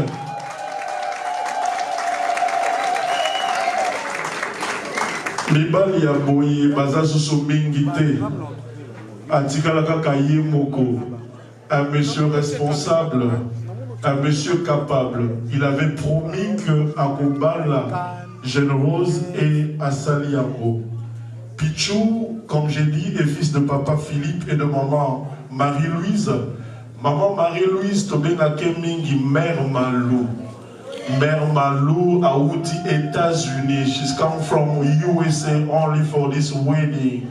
Libali ya boye bazazo somingite atikala kaka yemoko, un monsieur responsable, un monsieur capable. Il avait promis que Akobala, Générose et Assali Yango. Pichou, comme j'ai dit, est fils de papa Philippe et de maman Marie-Louise. Maman Marie-Louise, Tobenake Mingi, mère Malou. Mère Malou, Aouti, États-Unis. She's come from USA only for this wedding.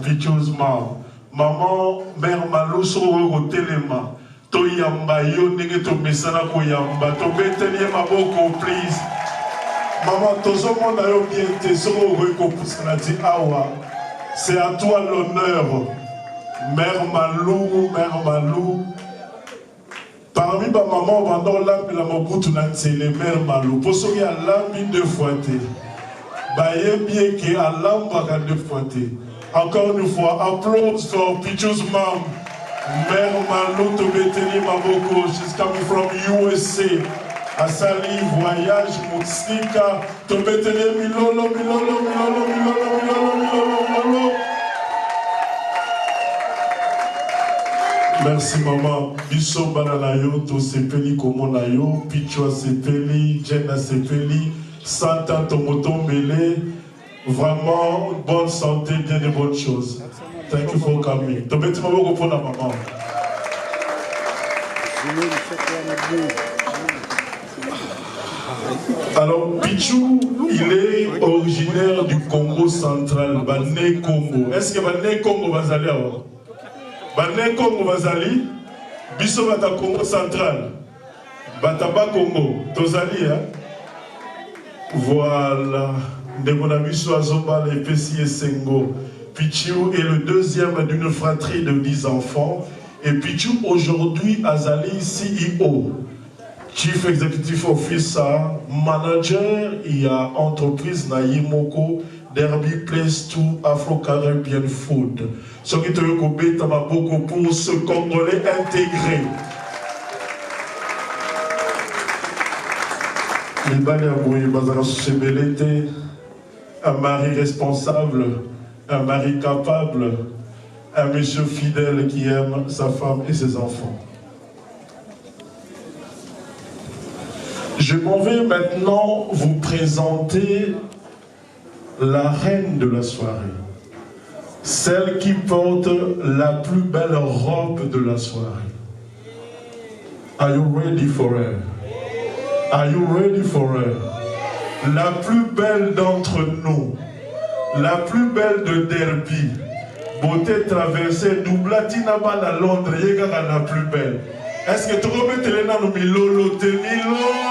Pichou's mom. Maman, mère Malou, soro telema. Toyamba, yo nege to mesana koyamba. To betelie maboko, please. Maman, tozo mona yo bien te soro ko pusanati awa. C'est à toi l'honneur. Mère Malou, Mère Malou. Parmi ma maman, pendant l'âme, la mobutu n'a les Mère Malou. Pour ceux qui ont l'âme deux fois, baye bien qui a l'âme deux fois. Encore une fois, applause for Pichu's mom. Mère Malou Tobeteli Maboko. She's coming from USA. Asali, voyage, Mutsika. Tobeteli Milolo, Milolo, Milolo, Milolo, Milolo, Milolo, Milolo. Merci maman. Biso banana yo, to sepeli komona yo, Pichwa sepeli, Jenna sepeli, Santa Tomotombele. Vraiment, bonne santé, bien de bonnes choses. Thank you for coming. To beti maboko pour la maman. Alors, Pichou, il est originaire du Congo central, Bané Congo. Est-ce que Bané Congo va aller alors? Bané Congo Bazali, Biso Bata Congo central, Bataba Congo, Tozali, hein? Voilà, Ndemonabiso Azoba, les Pessi et Sengo. Pichou est le deuxième d'une fratrie de 10 enfants. Et Pichou aujourd'hui, Azali CEO, Chief Executive Officer, Manager, il y a entreprise Naïmoko, Derby Place to Afro-Caribbean Food. Ce qui te recoupé, t'as beaucoup pour ce Congolais intégré. Les Baléaboué, Bazara Chebelete, un mari responsable, un mari capable, un monsieur fidèle qui aime sa femme et ses enfants. Je m'en vais maintenant vous présenter la reine de la soirée, celle qui porte la plus belle robe de la soirée. Are you ready for her? Are you ready for her? La plus belle d'entre nous, la plus belle de Derby, beauté traversée, doublatina à Londres, yéga la plus belle. Est-ce que tu remets Télé-Na nous milolo, te milolo?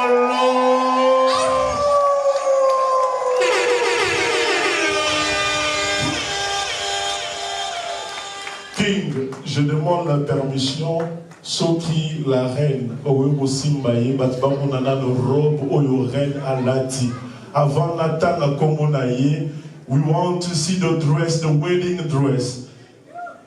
King, je demande la permission, Soki la reine, Oyo Simbaye, Batbamonana, robe, Oyo reine Alati. Avant Natana Komonaye, we want to see the dress, the wedding dress.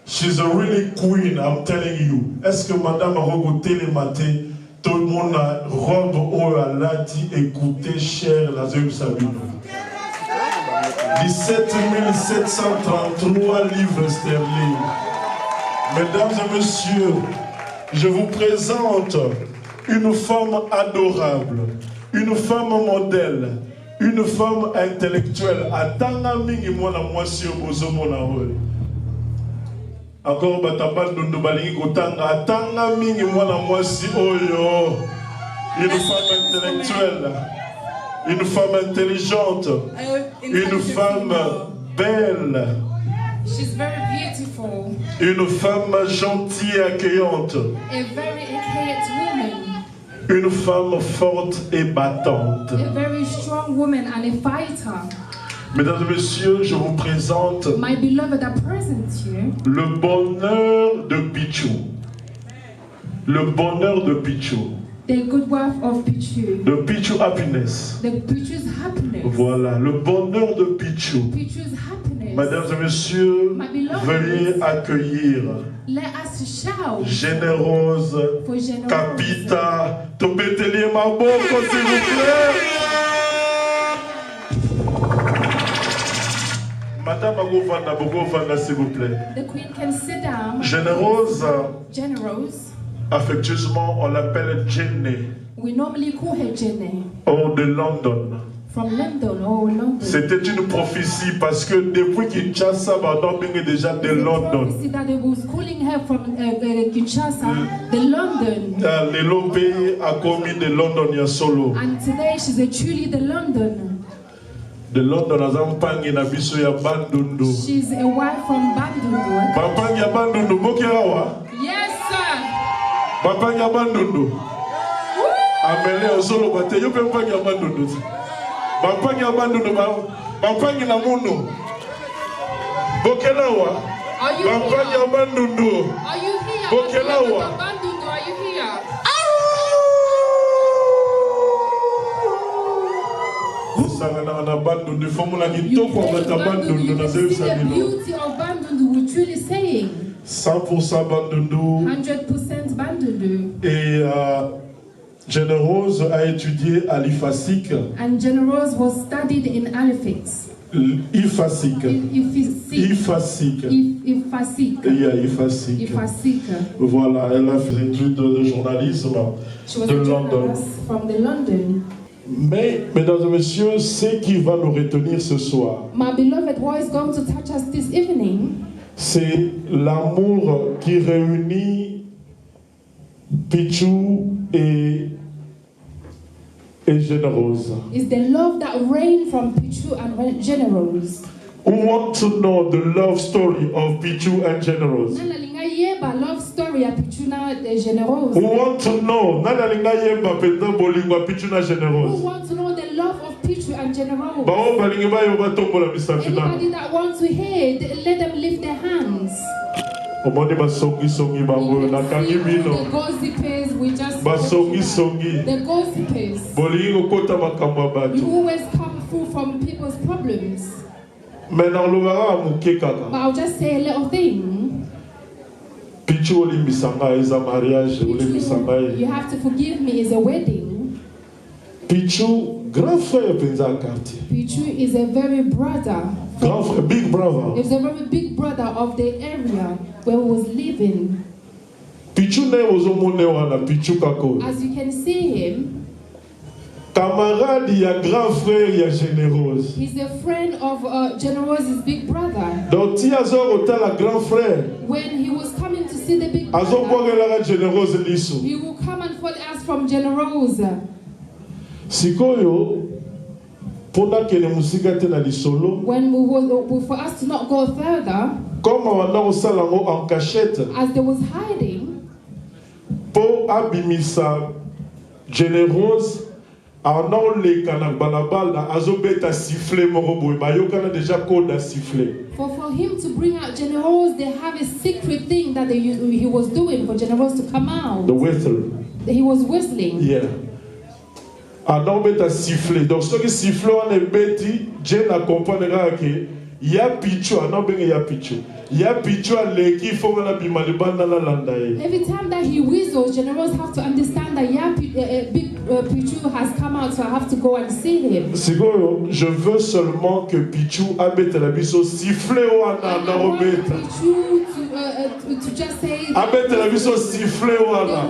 She's a really queen, I'm telling you. Est-ce que Madame Arogo Télématé, tout le monde a robe Oyo Alati, écoutez, cher la Zéu Sabino. 17 733 livres sterling. Mesdames et messieurs, je vous présente une femme adorable, une femme modèle, une femme intellectuelle. Encore Batabal Nundubalingi Kotanga, Atanga Mingi Mwana Mwasi Oyo. Une femme intellectuelle, une femme intelligente, une femme belle. She's very beautiful. Une femme gentille et accueillante. A very accueillant woman. Une femme forte et battante. A very strong woman and a fighter. Mesdames et messieurs, je vous présente My beloved, I present you le bonheur de Pichou. Le bonheur de Pichou. the good wife of Pichu. De Pichou Happiness. The Pichu's happiness. Voilà, le bonheur de Pichou. Pichu's happiness. Mesdames et messieurs, My beloved, veuillez accueillir let us shout Générose, for Générose. Capita, Tobeteli Maboko, s'il vous plaît. Madame Agofanda, Bogofanda, s'il vous plaît. The queen can sit down. Générose, Générose. affectueusement, on l'appelle Jenny. We normally call her Jenny. Oh, de London. From London, oh London. C'était une prophétie parce que depuis Kinshasa, Badon est déjà de London. Prophecy that they was calling her from Kinshasa, the London. Le Lopé a commis de London ya solo. And today she's a truly the London. De London, azampangi na biso ya Bandundu. She's a wife from Bandundu. Bampangi ya Bandundu, bokiawa? Yes, sir. Bampangi ya Bandundu. Amele osolo bate, yo bampangi ya Bandundu. Bampangi ya Bandundu, bampangi na munu. Bokelawa. Are you here? Bandundu. Are you here? Bokelawa. Bandundu, are you here? Sangana Bandundu. Formula kitoko ngata Bandundu na The beauty of Bandundu, we're truly saying. 100% Bandundu. 100% Bandundu. Et Generose a étudié à l'IFASIC. And Generose was studied in Halifax. IFASIC. IFASIC. IFASIC. IFASIC. Voilà, elle a fait des études de journalisme de London. From the London. Mais, mesdames et messieurs, ce qui va nous retenir ce soir, My beloved, what is going to touch us this evening? C'est l'amour qui réunit Pichou et Generose. Is the love that reigns from Pichu and Generose. Who want to know the love story of Pichu and Generose? Love story ya Pichu na Generose. Who want to know? Who want to know the love of Pichu and Generose? Anybody that wants to hear, let them lift their hands. The gossipers, we just the gossipers. You always come through from people's problems. But I'll just say a little thing. Pichu is a marriage. You have to forgive me, is a wedding. Pichu, grand frère quartier. Pichu is a very brother. Grand frère, big brother. He's a very big brother of the area where we was living. Pichu ne wana Pichu kako. As you can see him, camarade ya grand frère ya Generose. He's a friend of Generose's big brother. Donc ti azor hotel la grand frère. When he was coming to see the big brother, Generose liso. He will come and follow us from Generose. Sikoyo pona kele musika te na lisolo. When for us to not go further, comme wana osala ngo en cachette. As they was hiding, po abimisa Generose alors les canabalabal azobeta siffler moroboy bayokana déjà code à siffler. For him to bring out Generose, they have a secret thing that he was doing for Generose to come out. The whistle. He was whistling. Yeah. Alors beta siffler. Donc ce qui siffle on est beti, Jen accompagnera que ya Pichu, non ben ya Pichu. Ya Pichu leki faut na bimalibanda na landae. Every time that he whistles, Generose have to understand that big Pichu has come out, so I have to go and see him. Sigoyo, je veux seulement que Pichu abete la biso siffler wana na robeta. Pichu to just say abete la biso siffler wana.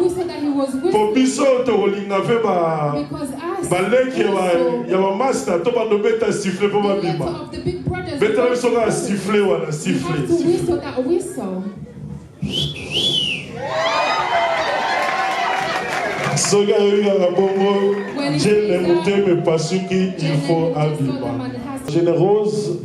Pour biso to rolinga fe ba. Because us baleki ya ba master to ba no beta siffler pour ba bima. Beta la biso ga siffler wana siffler. Whistle that whistle. Soga yanga bongo jene muteme pasuki il faut abima. Generose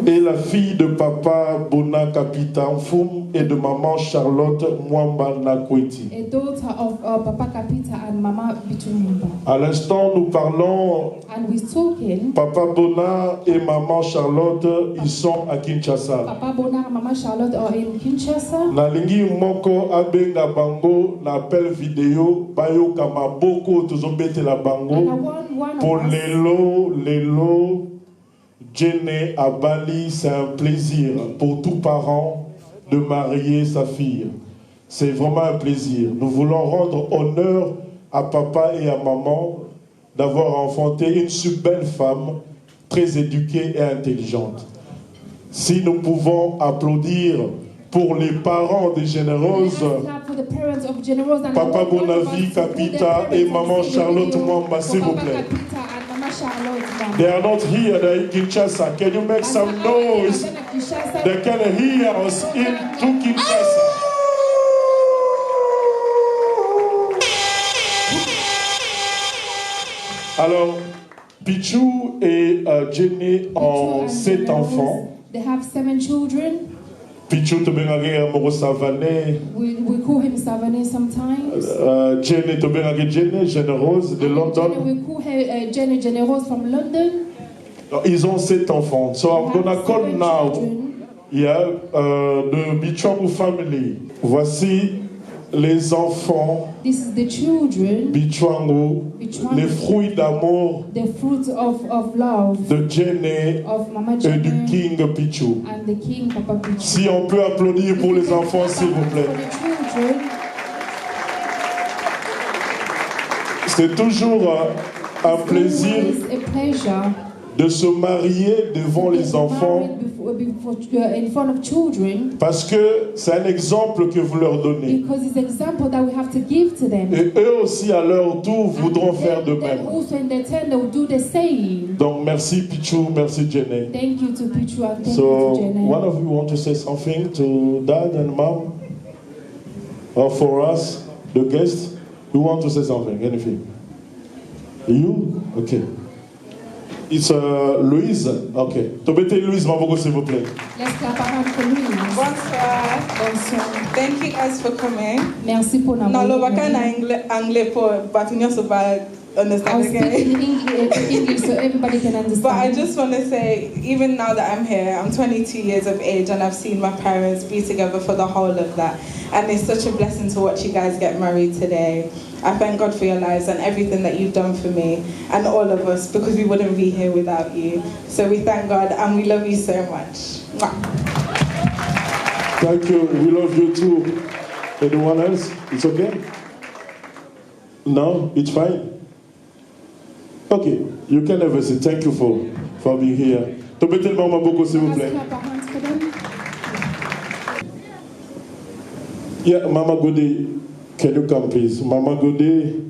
est la fille de papa Bona Kapita Mfum et de maman Charlotte Mwamba Nakweti. A daughter of Papa Kapita and Mama Bitumumba. À l'instant, nous parlons. And we're talking. Papa Bona et maman Charlotte, ils sont à Kinshasa. Papa Bona et maman Charlotte are in Kinshasa. Nalingi moko abenga bango na appel vidéo bayo kama boko tozobete la bango. Pour lelo Jenny à Bali, c'est un plaisir pour tout parent de marier sa fille. C'est vraiment un plaisir. Nous voulons rendre honneur à papa et à maman d'avoir enfanté une si belle femme, très éduquée et intelligente. Si nous pouvons applaudir pour les parents des Generoses, Papa Bonavi Kapita et maman Charlotte Mwamba, s'il vous plaît. They are not here, they're in Kinshasa. Can you make some noise? They can hear us in Kinshasa. Alors, Pichu et Jenny ont 7 enfants. They have 7 children. Pichu tobengage amoro Savané. We call him Savané sometimes. Jenny tobengage Jenny Generose de London. We call her Jenny Generose from London. Ils ont 7 enfants. So I'm gonna call now Il y a de Bichwangu Family. Voici les enfants This is the children, Bichwangu, les fruits d'amour the fruits of love de Jenny of Mama et Jenny du King Pichu. and the King Papa Pichu. Si on peut applaudir pour les enfants, s'il vous plaît. For the children, C'est toujours un plaisir it's a pleasure de se marier devant les enfants in front of children parce que c'est un exemple que vous leur donnez. because it's an example that we have to give to them. Et eux aussi, à leur tour, voudront faire de Then même. also in their turn they will do the same. Donc, merci Pichu, merci Jenny. Thank you to Pichu and thank So, you to Jenny. one of you want to say something to Dad and Mom? Or for us, the guests? Who want to say something? Anything? You? Okay. It's Louise. Okay. Tobete Louise Maboko, s'il vous plaît. Let's clap our hands for Louise. Bonsoir. Bonsoir. Thank you guys for coming. Merci pour nous. Nalobaka na anglais pour batunyo so bad understand I'll speak in again. English so everybody can understand. But I just want to say, even now that I'm here, I'm 22 years of age and I've seen my parents be together for the whole of that. And it's such a blessing to watch you guys get married today. I thank God for your lives and everything that you've done for me and all of us, because we wouldn't be here without you. So we thank God and we love you so much. Mwah. Thank you. We love you too. Anyone else? It's okay? No? It's fine? Okay. You can have a seat. Thank you for being here. Tobete Mama Boko, s'il vous plaît. Let's clap our hands for them. Yeah, Mama Godé, can you come please? Mama Godé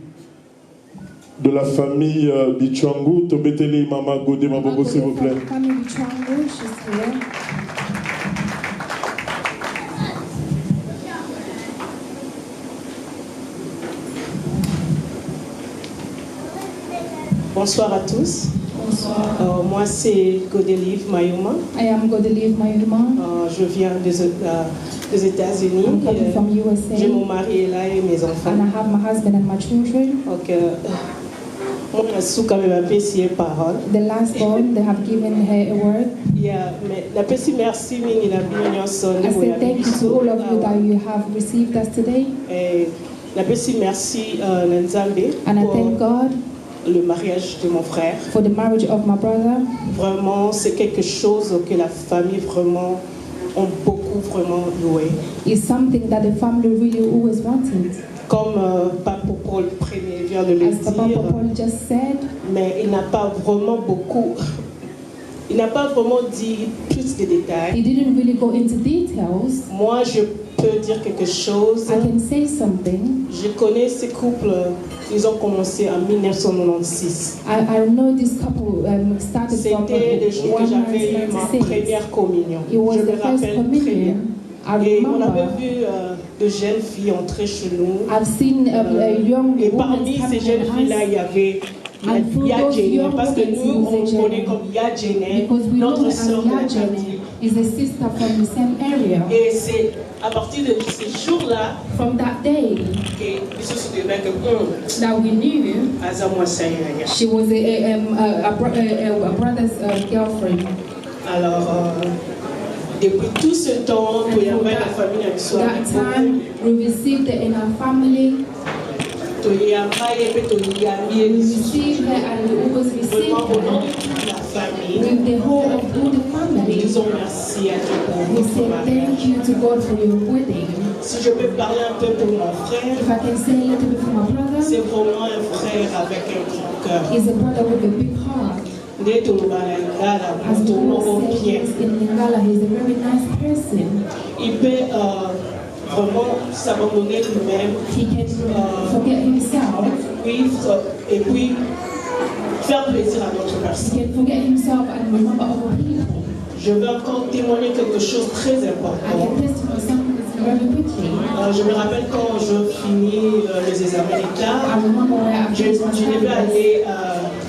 de la famille Bichwangu. Tobeteli Mama Godé Maboko, s'il vous plaît. Family Bichwangu, she's here. Bonsoir à tous. Bonsoir. Moi, c'est Godelive Mayuma. I am Godelive Mayuma. Je viens des États-Unis. I'm coming from USA. J'ai mon mari là et mes enfants. And I have my husband and my children. Donc, moi, je suis quand même un peu si parole. The last born, they have given her a word. Yeah, mais la petit merci, il a bien sonné. I say thank you to all of you that you have received us today. Et la petit merci Nzambe. And I thank God le mariage de mon frère. For the marriage of my brother. Vraiment, c'est quelque chose que la famille vraiment ont beaucoup vraiment loué. It's something that the family really always wanted. Comme Papa Paul Premier vient de le As Papa dire, Paul just said, mais il n'a pas vraiment beaucoup. Il n'a pas vraiment dit plus de détails. He didn't really go into details. Moi, je peux dire quelque chose. I can say something. Je connais ces couples. Ils ont commencé en 1996. I know this couple started from C'était le jour que j'avais eu ma 1996. première communion. It was Je the me first rappelle très bien. communion. I Et on remember. avait vu de jeunes filles entrer chez nous. I've seen a young Et woman parmi coming ces jeunes in filles-là, us. il y avait And through those Yadjene, young parce que women, nous, it on was connaît Yadjene. comme Yadjene, Because we know notre her sœur as de Yadjene is a sister from the same area. Et c'est à partir de ce jour-là From that day que je suis devenu que that we knew Azamwa Sayaya. she was a brother's girlfriend. Alors, depuis tout ce temps, il y avait la famille avec soi. That time we received her in our family. We received her and we always received her with the whole of all the family. Disons merci à Dieu. We say thank you to God for your wedding. Si je peux parler un peu pour mon frère, If I can say a little bit for my brother, c'est vraiment un frère avec un grand cœur. he's a brother with a big heart. As the Lord says in Lingala, he's a very nice person. Il peut vraiment s'abandonner lui-même. He can forget himself. Et puis faire plaisir à d'autres He personnes. can forget himself and remember other people. Je vais encore témoigner quelque chose de très I important. can testify something that's very quickly. Je me rappelle quand je finis les examens d'État, I remember where I je finished my devais studies. aller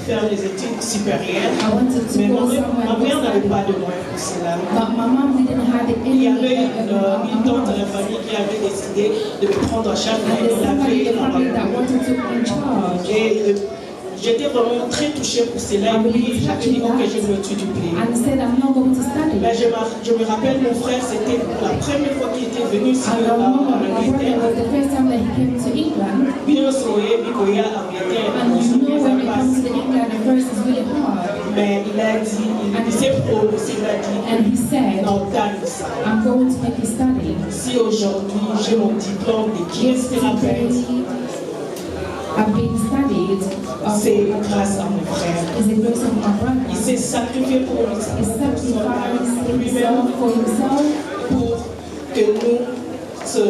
faire les études supérieures. I wanted to Mais go ma somewhere. mère n'avait pas de moyens pour cela. But my mom didn't have Il any y avait une tante amount. de la famille qui avait décidé de me prendre en charge. And there's Elle somebody in avait the family that wanted to in charge. Et j'étais vraiment très touchée pour cela. Et puis j'avais dit ok, je me tue du plaisir. Mais je me rappelle, mon frère, c'était la première fois qu'il était venu ici en Angleterre. Bien soyez, Bikoya, mais il a dit, il s'est prononcé, il a dit, non, si aujourd'hui j'ai mon diplôme de kinésithérapeute, c'est grâce à mon frère. Il s'est sacrifié pour lui-même, pour que nous, ce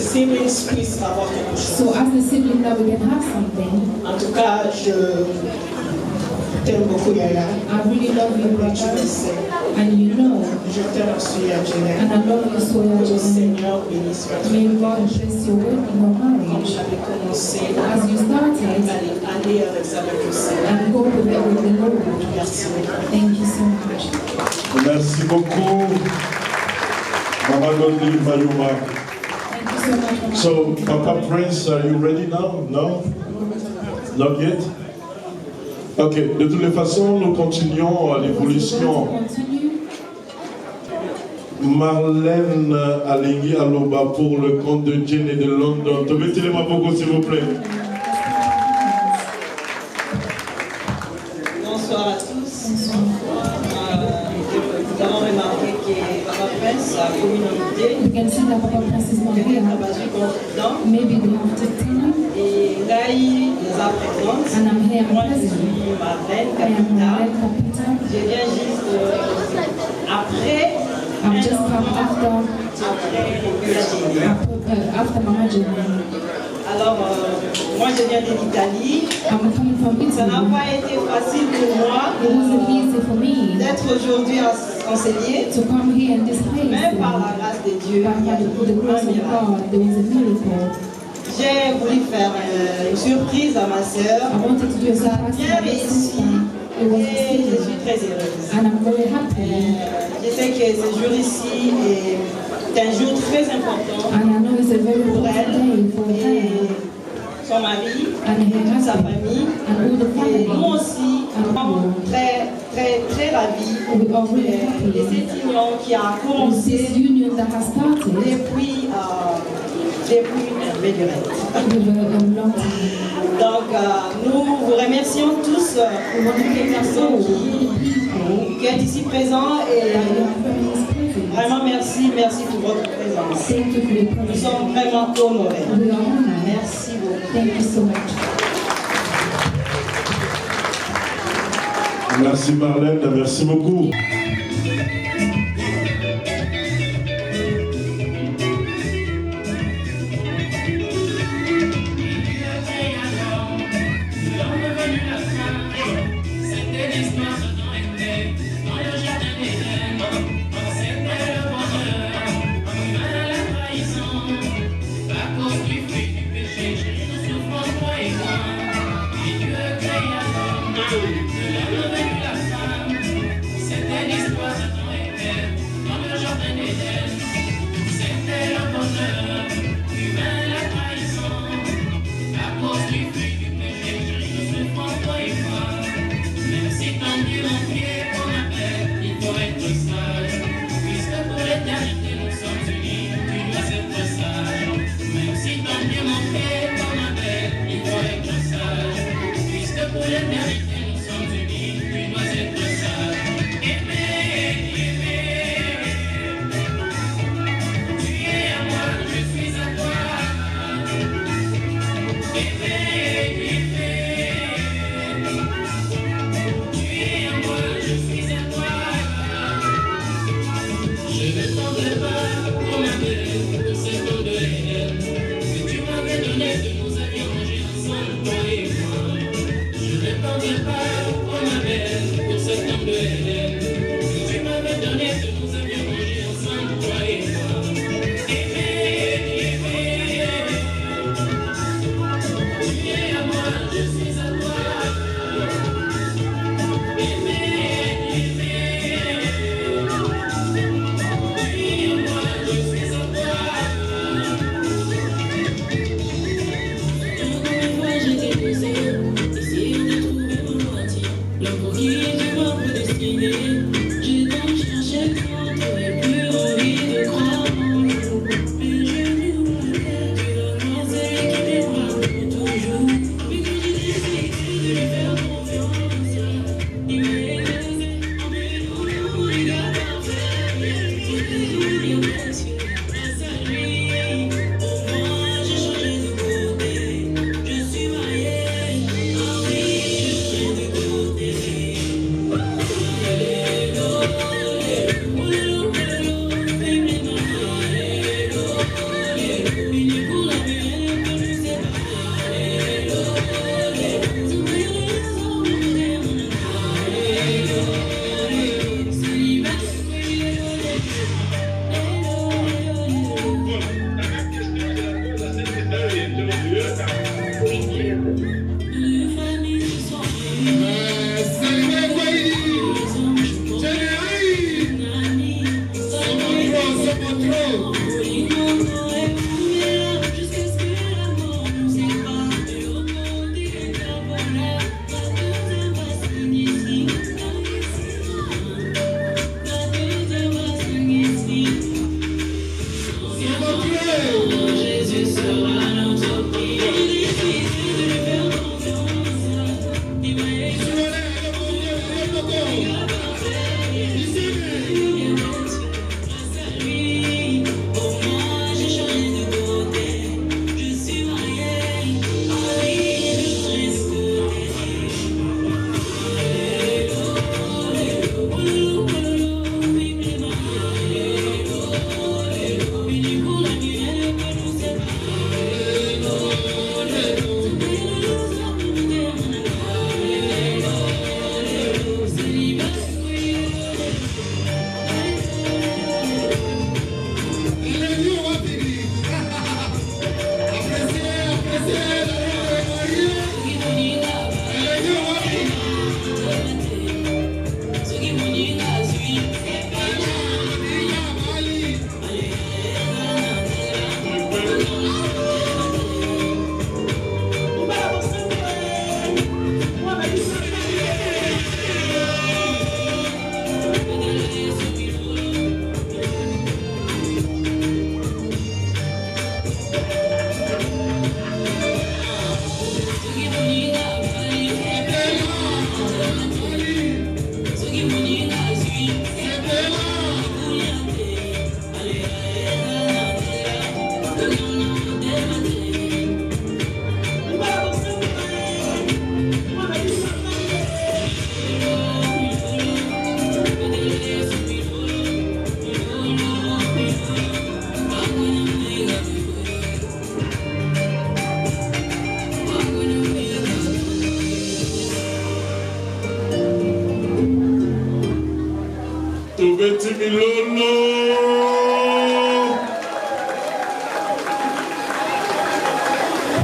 siblings puissent avoir quelque chose. So as a sibling now we can have something. En tout cas, je t'aime beaucoup, Yaya. I really love you, brother. And you know. Je t'aime aussi, Angela. And I love you so much. Que le Seigneur bénisse votre May God bless your work in your Comme marriage. j'avais commencé, As you started, aller avec ça avec le Seigneur. and go with it with the Lord. Merci. Thank you so much. Merci beaucoup, Mama Gondi Mayuma. So, Papa Prince, are you ready now? No? Not yet? Ok, de toutes les façons, nous continuons à l'évolution. Marlène Alingui Aloba pour le compte de Jenny de London. Te mettez-les mains beaucoup, s'il vous plaît. Bonsoir à tous. Nous avons remarqué que Papa Prince a commis une idée. You can see that Papa Prince is not here. Maybe we have to tell him. Et Gaï nous a présente. And I'm here Moi, je present. suis Marlène I am Marlène Capita. Capita. Je viens juste après. I've just come after Mama Jenny. Alors, moi je viens de l'Italie. I'm coming from Italy. Ça n'a pas été facile pour moi It wasn't easy for me d'être aujourd'hui enseignée. to come here in this place. Même par la grâce de Dieu, But il y a by the grace of God, there was a miracle. J'ai voulu faire une surprise à ma sœur. I wanted to do a Ça a surprise bien for my sister. réussi It was et je succeeded. suis très heureuse. And I'm very happy. Je sais que ce jour ici est un jour très important And I know it's a very pour important elle day for et her son mari, and her sa husband famille. and all the Et family. nous aussi, nous sommes très, très, très ravis We are really de happy cette union qui a with commencé this union that has started depuis une belle durée. with a long time. Donc, nous vous remercions tous, toutes les personnes qui êtes ici présents et vraiment merci pour votre présence. Thank you for your Nous presence. sommes vraiment honorés. We are honored. Merci beaucoup. Thank you so much. Merci Marlène, merci beaucoup. C'était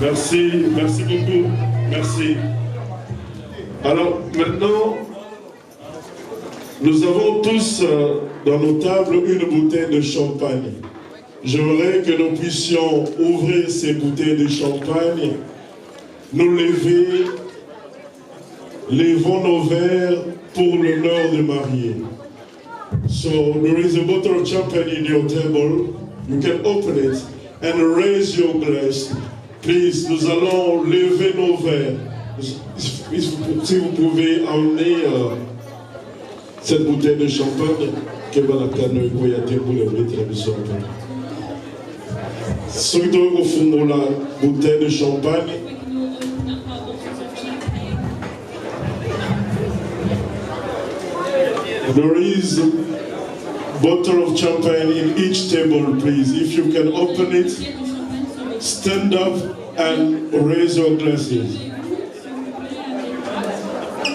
Merci, merci beaucoup. Merci. Alors maintenant, nous avons tous dans nos tables une bouteille de champagne. J'aimerais que nous puissions ouvrir ces bouteilles de champagne, nous lever, levons nos verres pour l'honneur de mariés. So there is a bottle of champagne in your table. You can open it and raise your glass. Please, nous allons lever nos verres. Si vous pouvez emmener cette bouteille de champagne, que va la canne pour le mettre à l'histoire. Ceux qui doivent au fond de la bouteille de champagne, there is a bottle of champagne in each table, please. If you can open it, stand up and raise your glasses.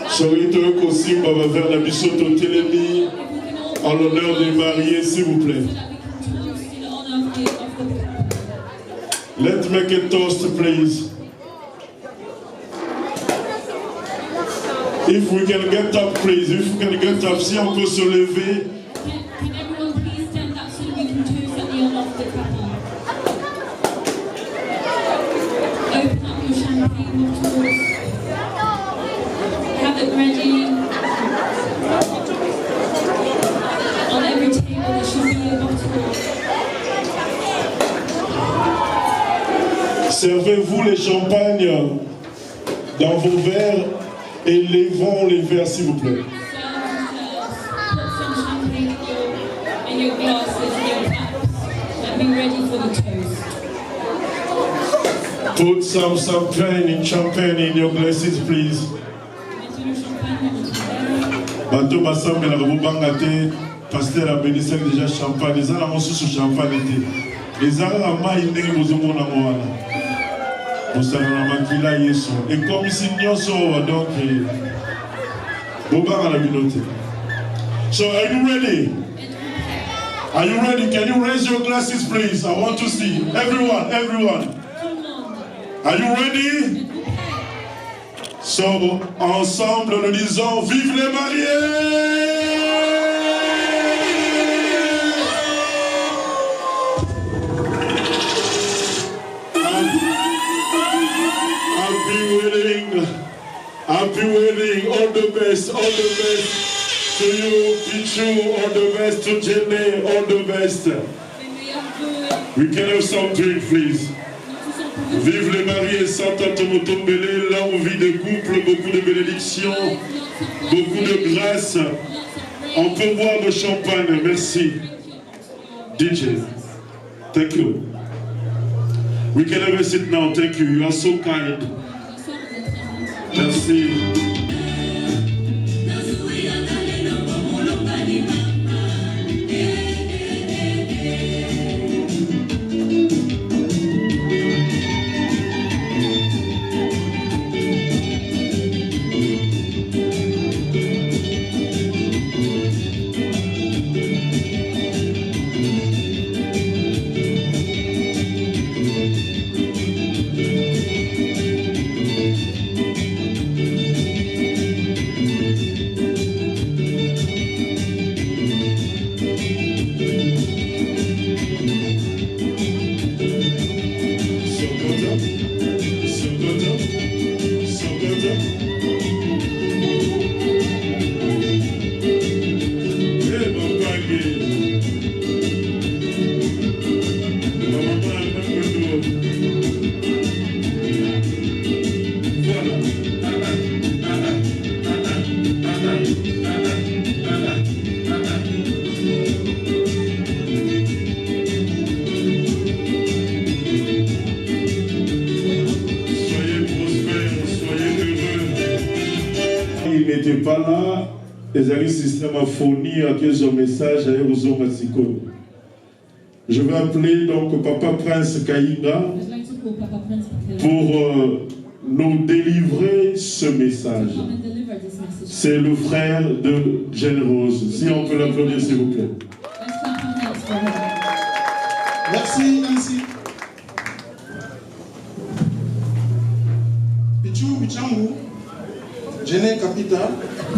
Sorito Kosimba va vers la Bissoto Télémi en l'honneur des mariés, s'il vous plaît. Let's make a toast, please. If we can get up, please. If we can get up, si on peut se lever. Can everyone please stand up so we can toast at the honor of the couple? Open up your champagne bottles. Have it ready. On every table there should be a bottle. Servez-vous les champagnes dans vos verres et levons les verres, s'il vous plaît. Put some champagne in your glasses, in your cups, and be ready for the toast. Put some champagne in your glasses, please. Bateau Bassam, la Robanga te, pasteur a béni déjà champagne. Les gens ont sous champagne. Les Arabes ont été besoin de moi. Et comme si nous sommes donc, so are you ready? Are you ready? Can you raise your glasses, please? I want to see everyone. Are you ready? So ensemble nous disons vive les mariés! Happy wedding, all the best to you, Pichu, all the best to Jenny, all the best. We can have some drink, please. Vive les mariés, Santa Tomotombele, l'envie de couple, beaucoup de bénédictions, beaucoup de grâce. On peut boire de champagne, merci. DJ, thank you. We can have a seat now, thank you, you are so kind. Merci. Pas là, les amis système a fourni à ce message à Erozo Matsiko. Je vais appeler donc Papa Prince Kaïga pour nous délivrer ce message. C'est le frère de Generose. Si on peut l'applaudir, s'il vous plaît. Merci, Nancy. Tangu, Jenny Capita,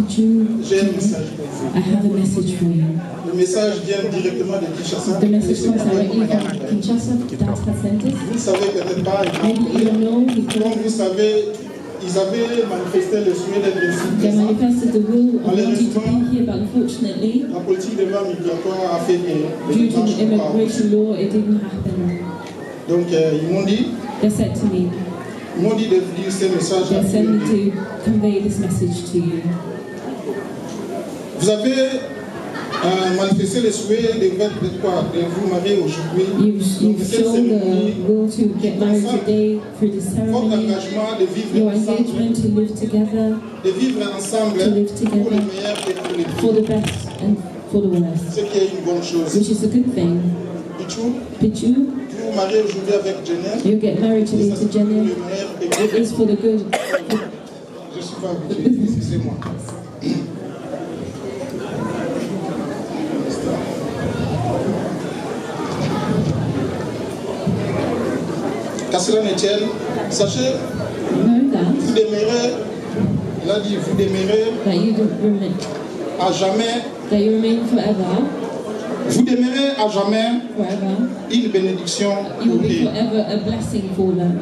j'ai un message pour vous. I have a message for you. Le message vient directement de Kinshasa. The message comes directly from Kinshasa, Data Centers. Vous savez peut-être pas, Maybe you don't know, comme vous savez, ils avaient manifesté le souhait d'être ici. they manifested the will of wanting to be here, but unfortunately, La politique de loi migratoire a fait que due to the immigration law, it didn't happen. Donc ils m'ont dit, They said to me, ils m'ont dit de dire ce message à they sent me vous. to convey this message to you. Vous avez manifesté le souhait de vous marier aujourd'hui. You've shown the will to get married today through the Votre ceremony. engagement de vivre Your ensemble, engagement to live together, de vivre ensemble to live pour le together meilleur et pour le for the pire. best and for the worst, Ce qui est une bonne chose. which is a good thing. Pichou, Pichu, vous vous mariez aujourd'hui avec Jenny. you get married today to Jenny. It is for the good. Je ne suis pas habitué, excusez-moi. Qu'à cela ne tienne, sachez, vous demeurez, il a dit, vous demeurez That you remain, à jamais, that you remain forever, vous demeurez à jamais forever. une bénédiction You will pour be lui. forever a blessing for them.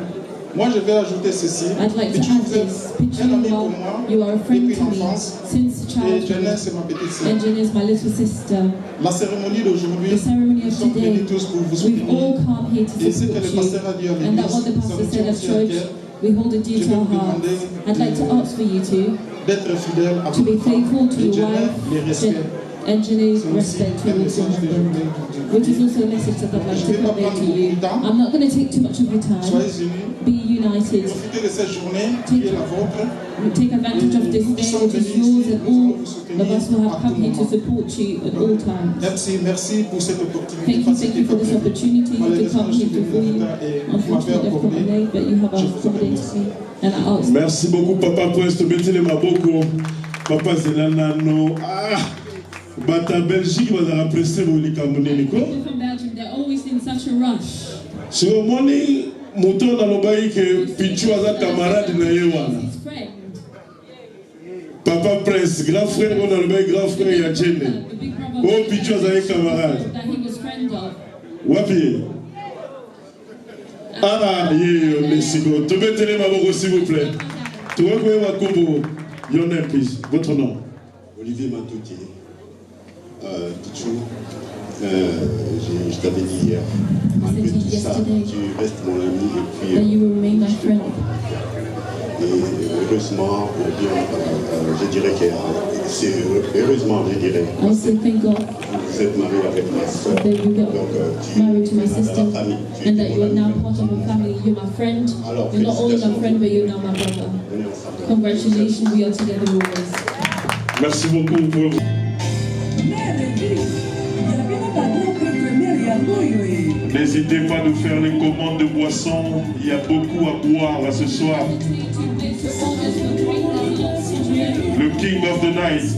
Moi, je vais ajouter ceci. I'd like to Pichou, add vous êtes this. un Pichu, ami pour moi you are a friend depuis to me l'enfance. since Et childhood. Jenny, c'est ma petite sœur. And Jenny is my little sister. La cérémonie d'aujourd'hui, The ceremony nous of sommes today, venus tous pour vous we've soutenir. all come here to Et ce que support le pasteur a dit à you. And that what the l'église, pastor ça me said tient at aussi à church, cœur. we hold it dear Je to vais our vous hearts. demander I'd like to ask for you to d'être fidèle à be votre femme. faithful to Et your Jenny, les wife respects. and Jenny's C'est aussi respect un towards message your que je husband, voulais vous which is dire. also a message that I'd like Je to vais pas convey prendre to beaucoup you. de temps. I'm not going to take too much of your time. Soyez unis. Be united. Profitez de cette journée qui est la vôtre. Take advantage of this day, which is yours, and all of us will have come here to support you at all times. Merci, merci pour cette opportunité. Thank you for this opportunity to come here before you. Unfortunately, I've come late, but you have accommodated me, and I ask. Merci beaucoup, Papa Prince. Mettez maboko. Papa Zelanano. Ah! Bata Belgique va apprécier vos likamounéliko. People from Belgium, they're always in such a rush. Sur le morning, moto na lobai que Pichu aza camarade na yewana. His friend, Papa Prince, grand frère, on a lobai grand frère ya Jenny. the big brother Oh, Pichu aza camarade. that he was friend of. Wapi? Ah, ye, Mexico. Tu peux tenir ma voix, s'il vous plaît. Tu vois quoi, Wakumbo? Your name, please. Votre nom? Olivier Mantouti. Pichou, je t'avais dit hier, malgré tout ça, tu restes mon ami et That puis you will remain my friend. et heureusement, je dirais que c'est heureusement, je dirais, I say thank God vous êtes marié avec ma soeur, that you got donc tu married to my es dans sister, la famille, tu and es that you are mon now ami. part of a family. You're my friend. Alors, You're not only my félicitations. friend, but you're now my brother. On est ensemble. Congratulations, we are together always. Merci beaucoup pour vous. N'hésitez pas de faire les commandes de boissons. Il y a beaucoup à boire ce soir. Le King of the Night.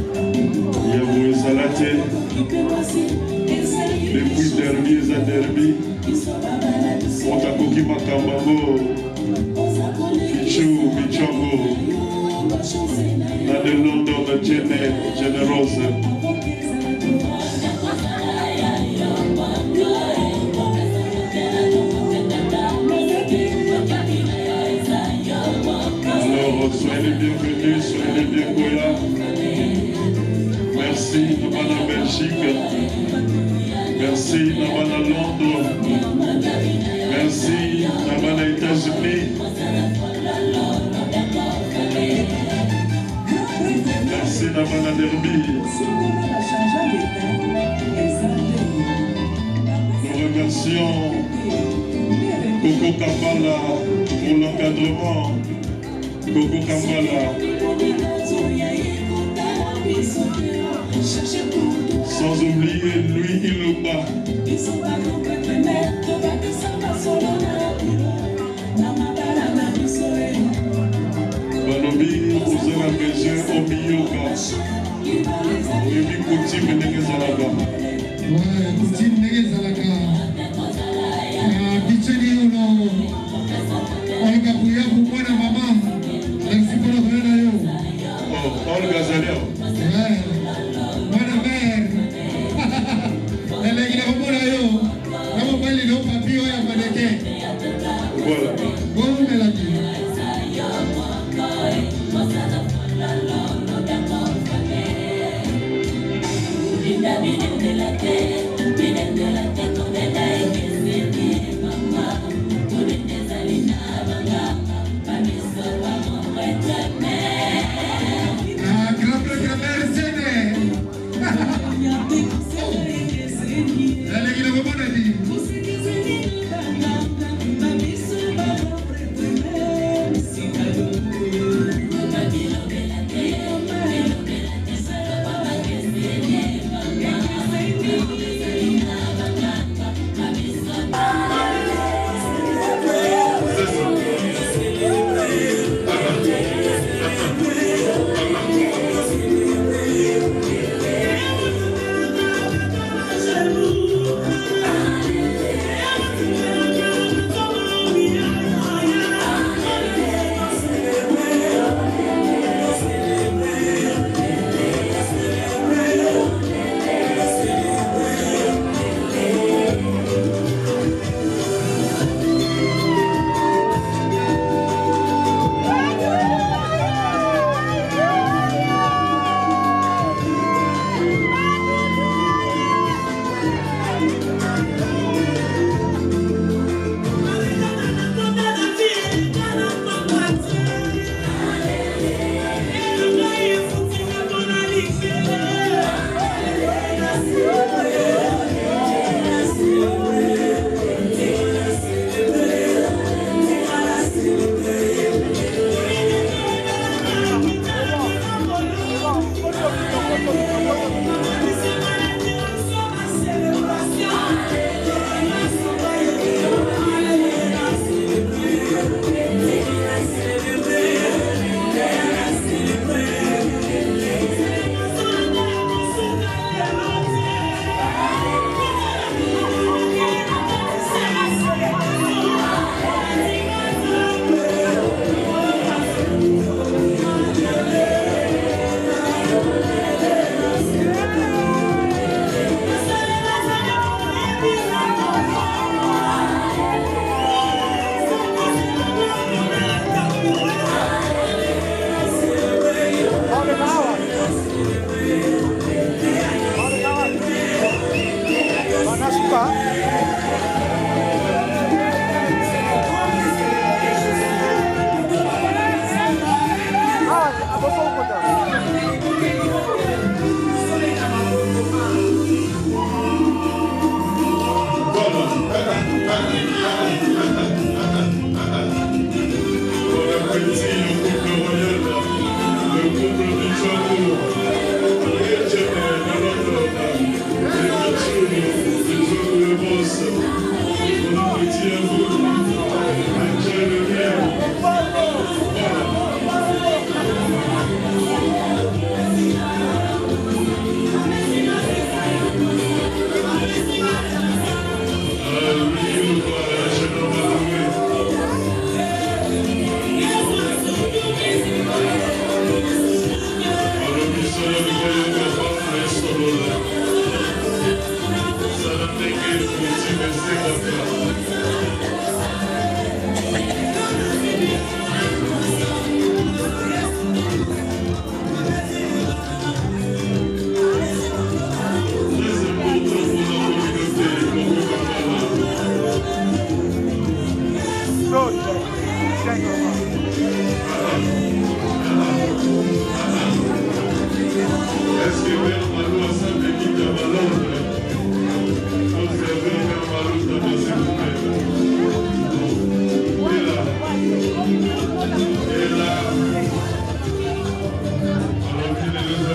Yabo Salate, depuis Derby et Derby, Wakakoki Makambango, Pichu, Pichongo, na de London, Generose. Alors, soyez les bienvenus, soyez les bienvenus. Merci, Nabana Belgique. Merci, Nabana Londres. Merci, Nabana États-Unis. Merci, Nabana Derby. Nous remercions Coco Kambala pour l'encadrement. Coco Kambala. Sans oublier lui Ilomba. Balobi ozala besoin omiyoka. Oyebi coutume ndenge ezalaka. Coutume ndenge ezalaka. Bicheni ono. Olga kuya kumwana mama. Alexipolo kwena yo. Oh, Olga Zaleo. Mwana mère. Elegi na kumwana yo. Kama bali no papi oya madeke. Voilà. Bon melaki.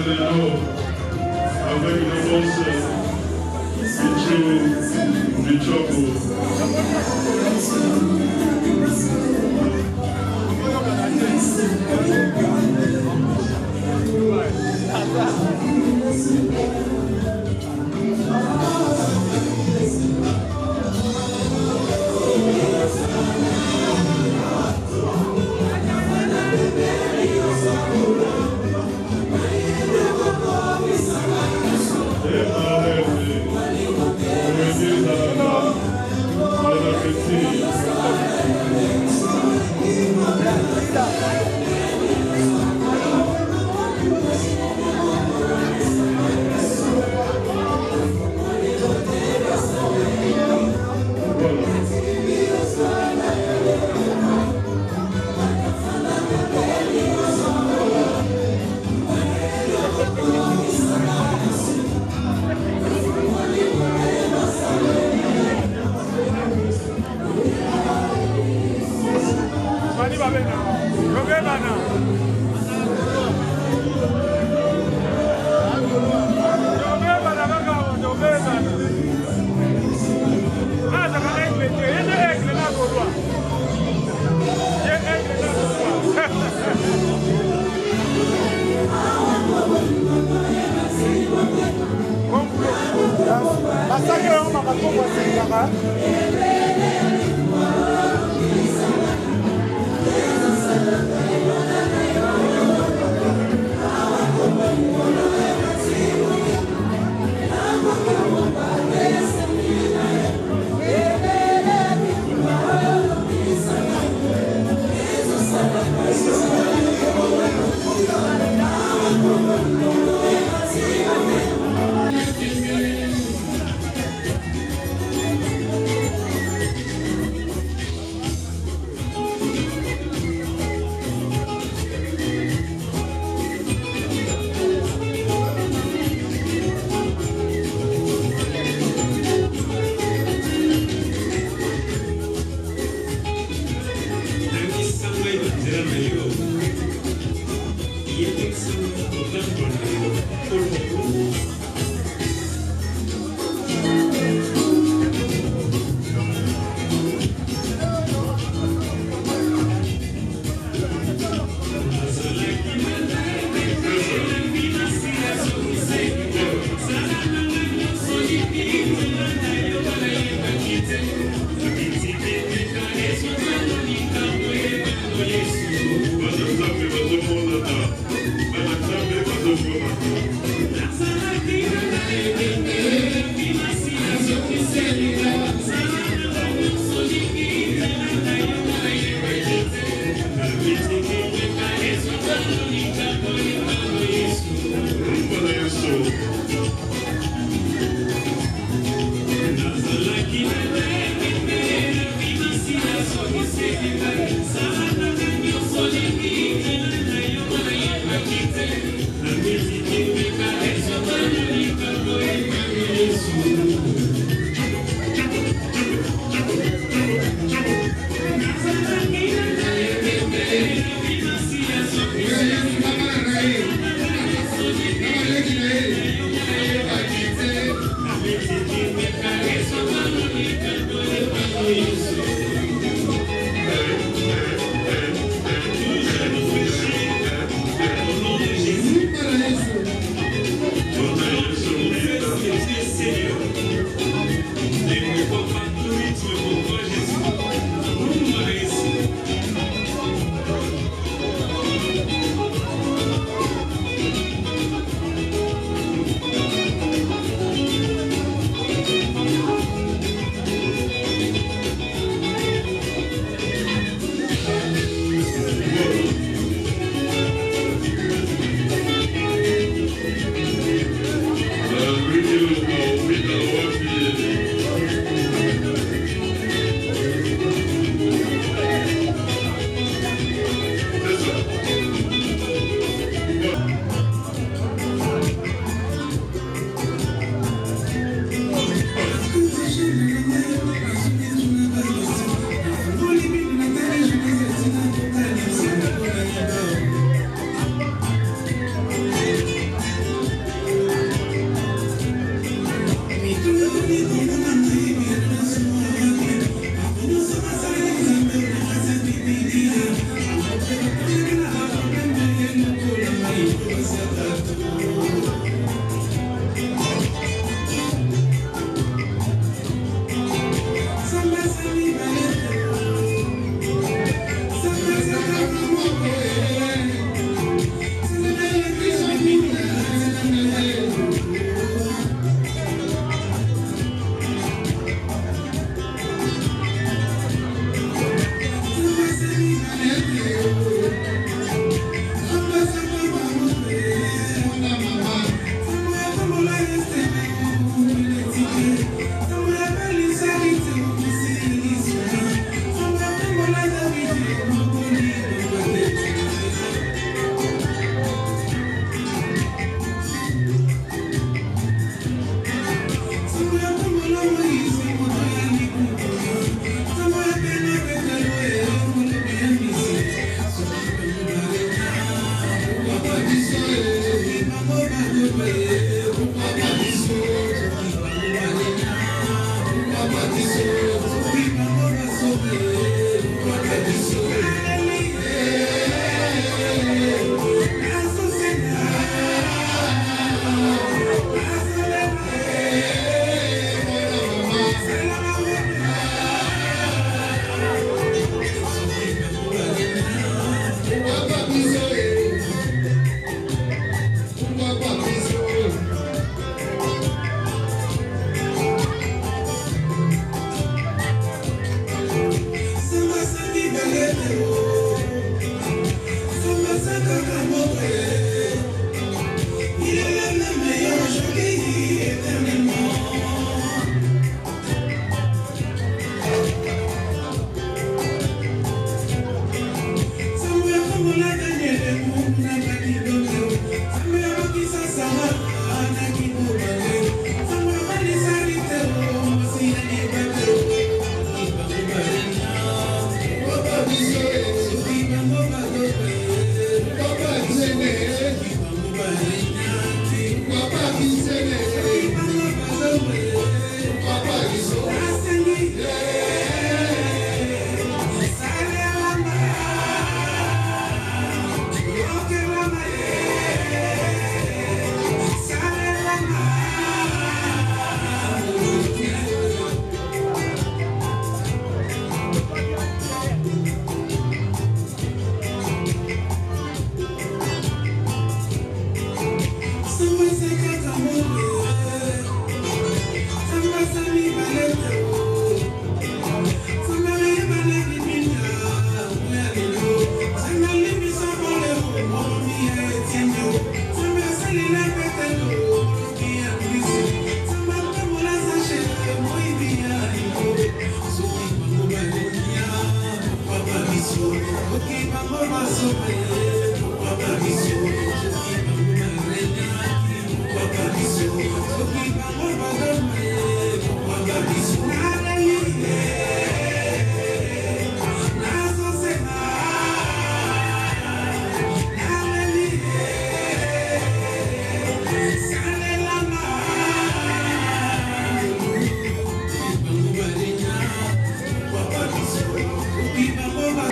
Hello.